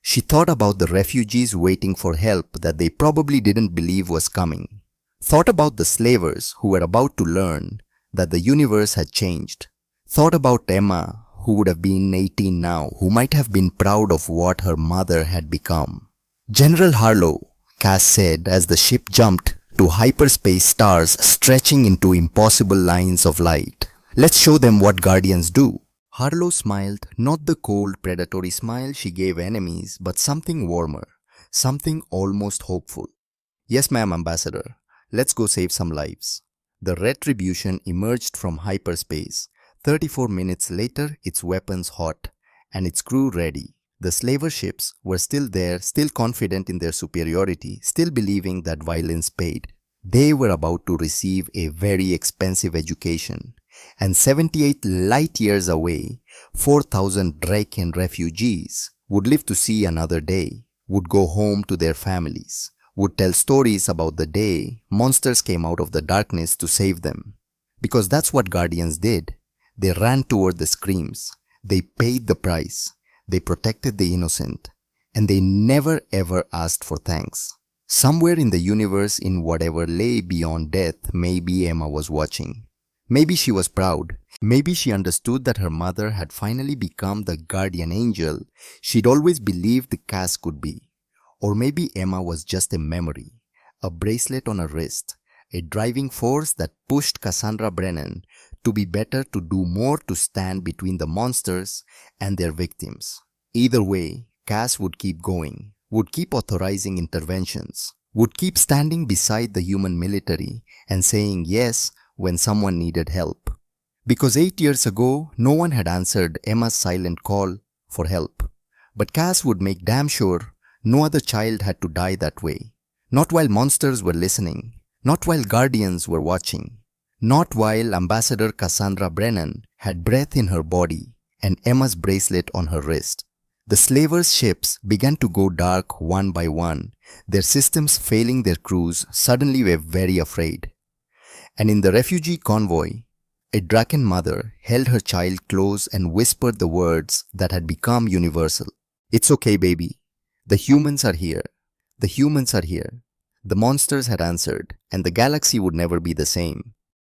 S1: She thought about the refugees waiting for help that they probably didn't believe was coming. Thought about the slavers who were about to learn that the universe had changed. Thought about Emma, who would have been 18 now, who might have been proud of what her mother had become. General Harlow, Cass said as the ship jumped to hyperspace stars stretching into impossible lines of light. Let's show them what Guardians do. Harlow smiled, not the cold, predatory smile she gave enemies, but something warmer, something almost hopeful. Yes, ma'am, Ambassador. Let's go save some lives. The Retribution emerged from hyperspace. 34 minutes later, its weapons hot, and its crew ready. The slaver ships were still there, still confident in their superiority, still believing that violence paid. They were about to receive a very expensive education. And 78 light years away, 4,000 Draken refugees would live to see another day, would go home to their families, would tell stories about the day monsters came out of the darkness to save them. Because that's what Guardians did. They ran toward the screams. They paid the price. They protected the innocent. And they never ever asked for thanks. Somewhere in the universe, in whatever lay beyond death, maybe Emma was watching. Maybe she was proud. Maybe she understood that her mother had finally become the guardian angel she'd always believed the Cass could be. Or maybe Emma was just a memory, a bracelet on her wrist, a driving force that pushed Cassandra Brennan to be better, to do more, to stand between the monsters and their victims. Either way, Cass would keep going, would keep authorizing interventions, would keep standing beside the human military and saying yes when someone needed help. Because 8 years ago, no one had answered Emma's silent call for help. But Cass would make damn sure no other child had to die that way. Not while monsters were listening, not while guardians were watching, not while Ambassador Cassandra Brennan had breath in her body and Emma's bracelet on her wrist. The slavers' ships began to go dark one by one, their systems failing their crews. Suddenly were very afraid. And in the refugee convoy, a Draken mother held her child close and whispered the words that had become universal. It's okay, baby. The humans are here. The humans are here. The monsters had answered, and the galaxy would never be the same.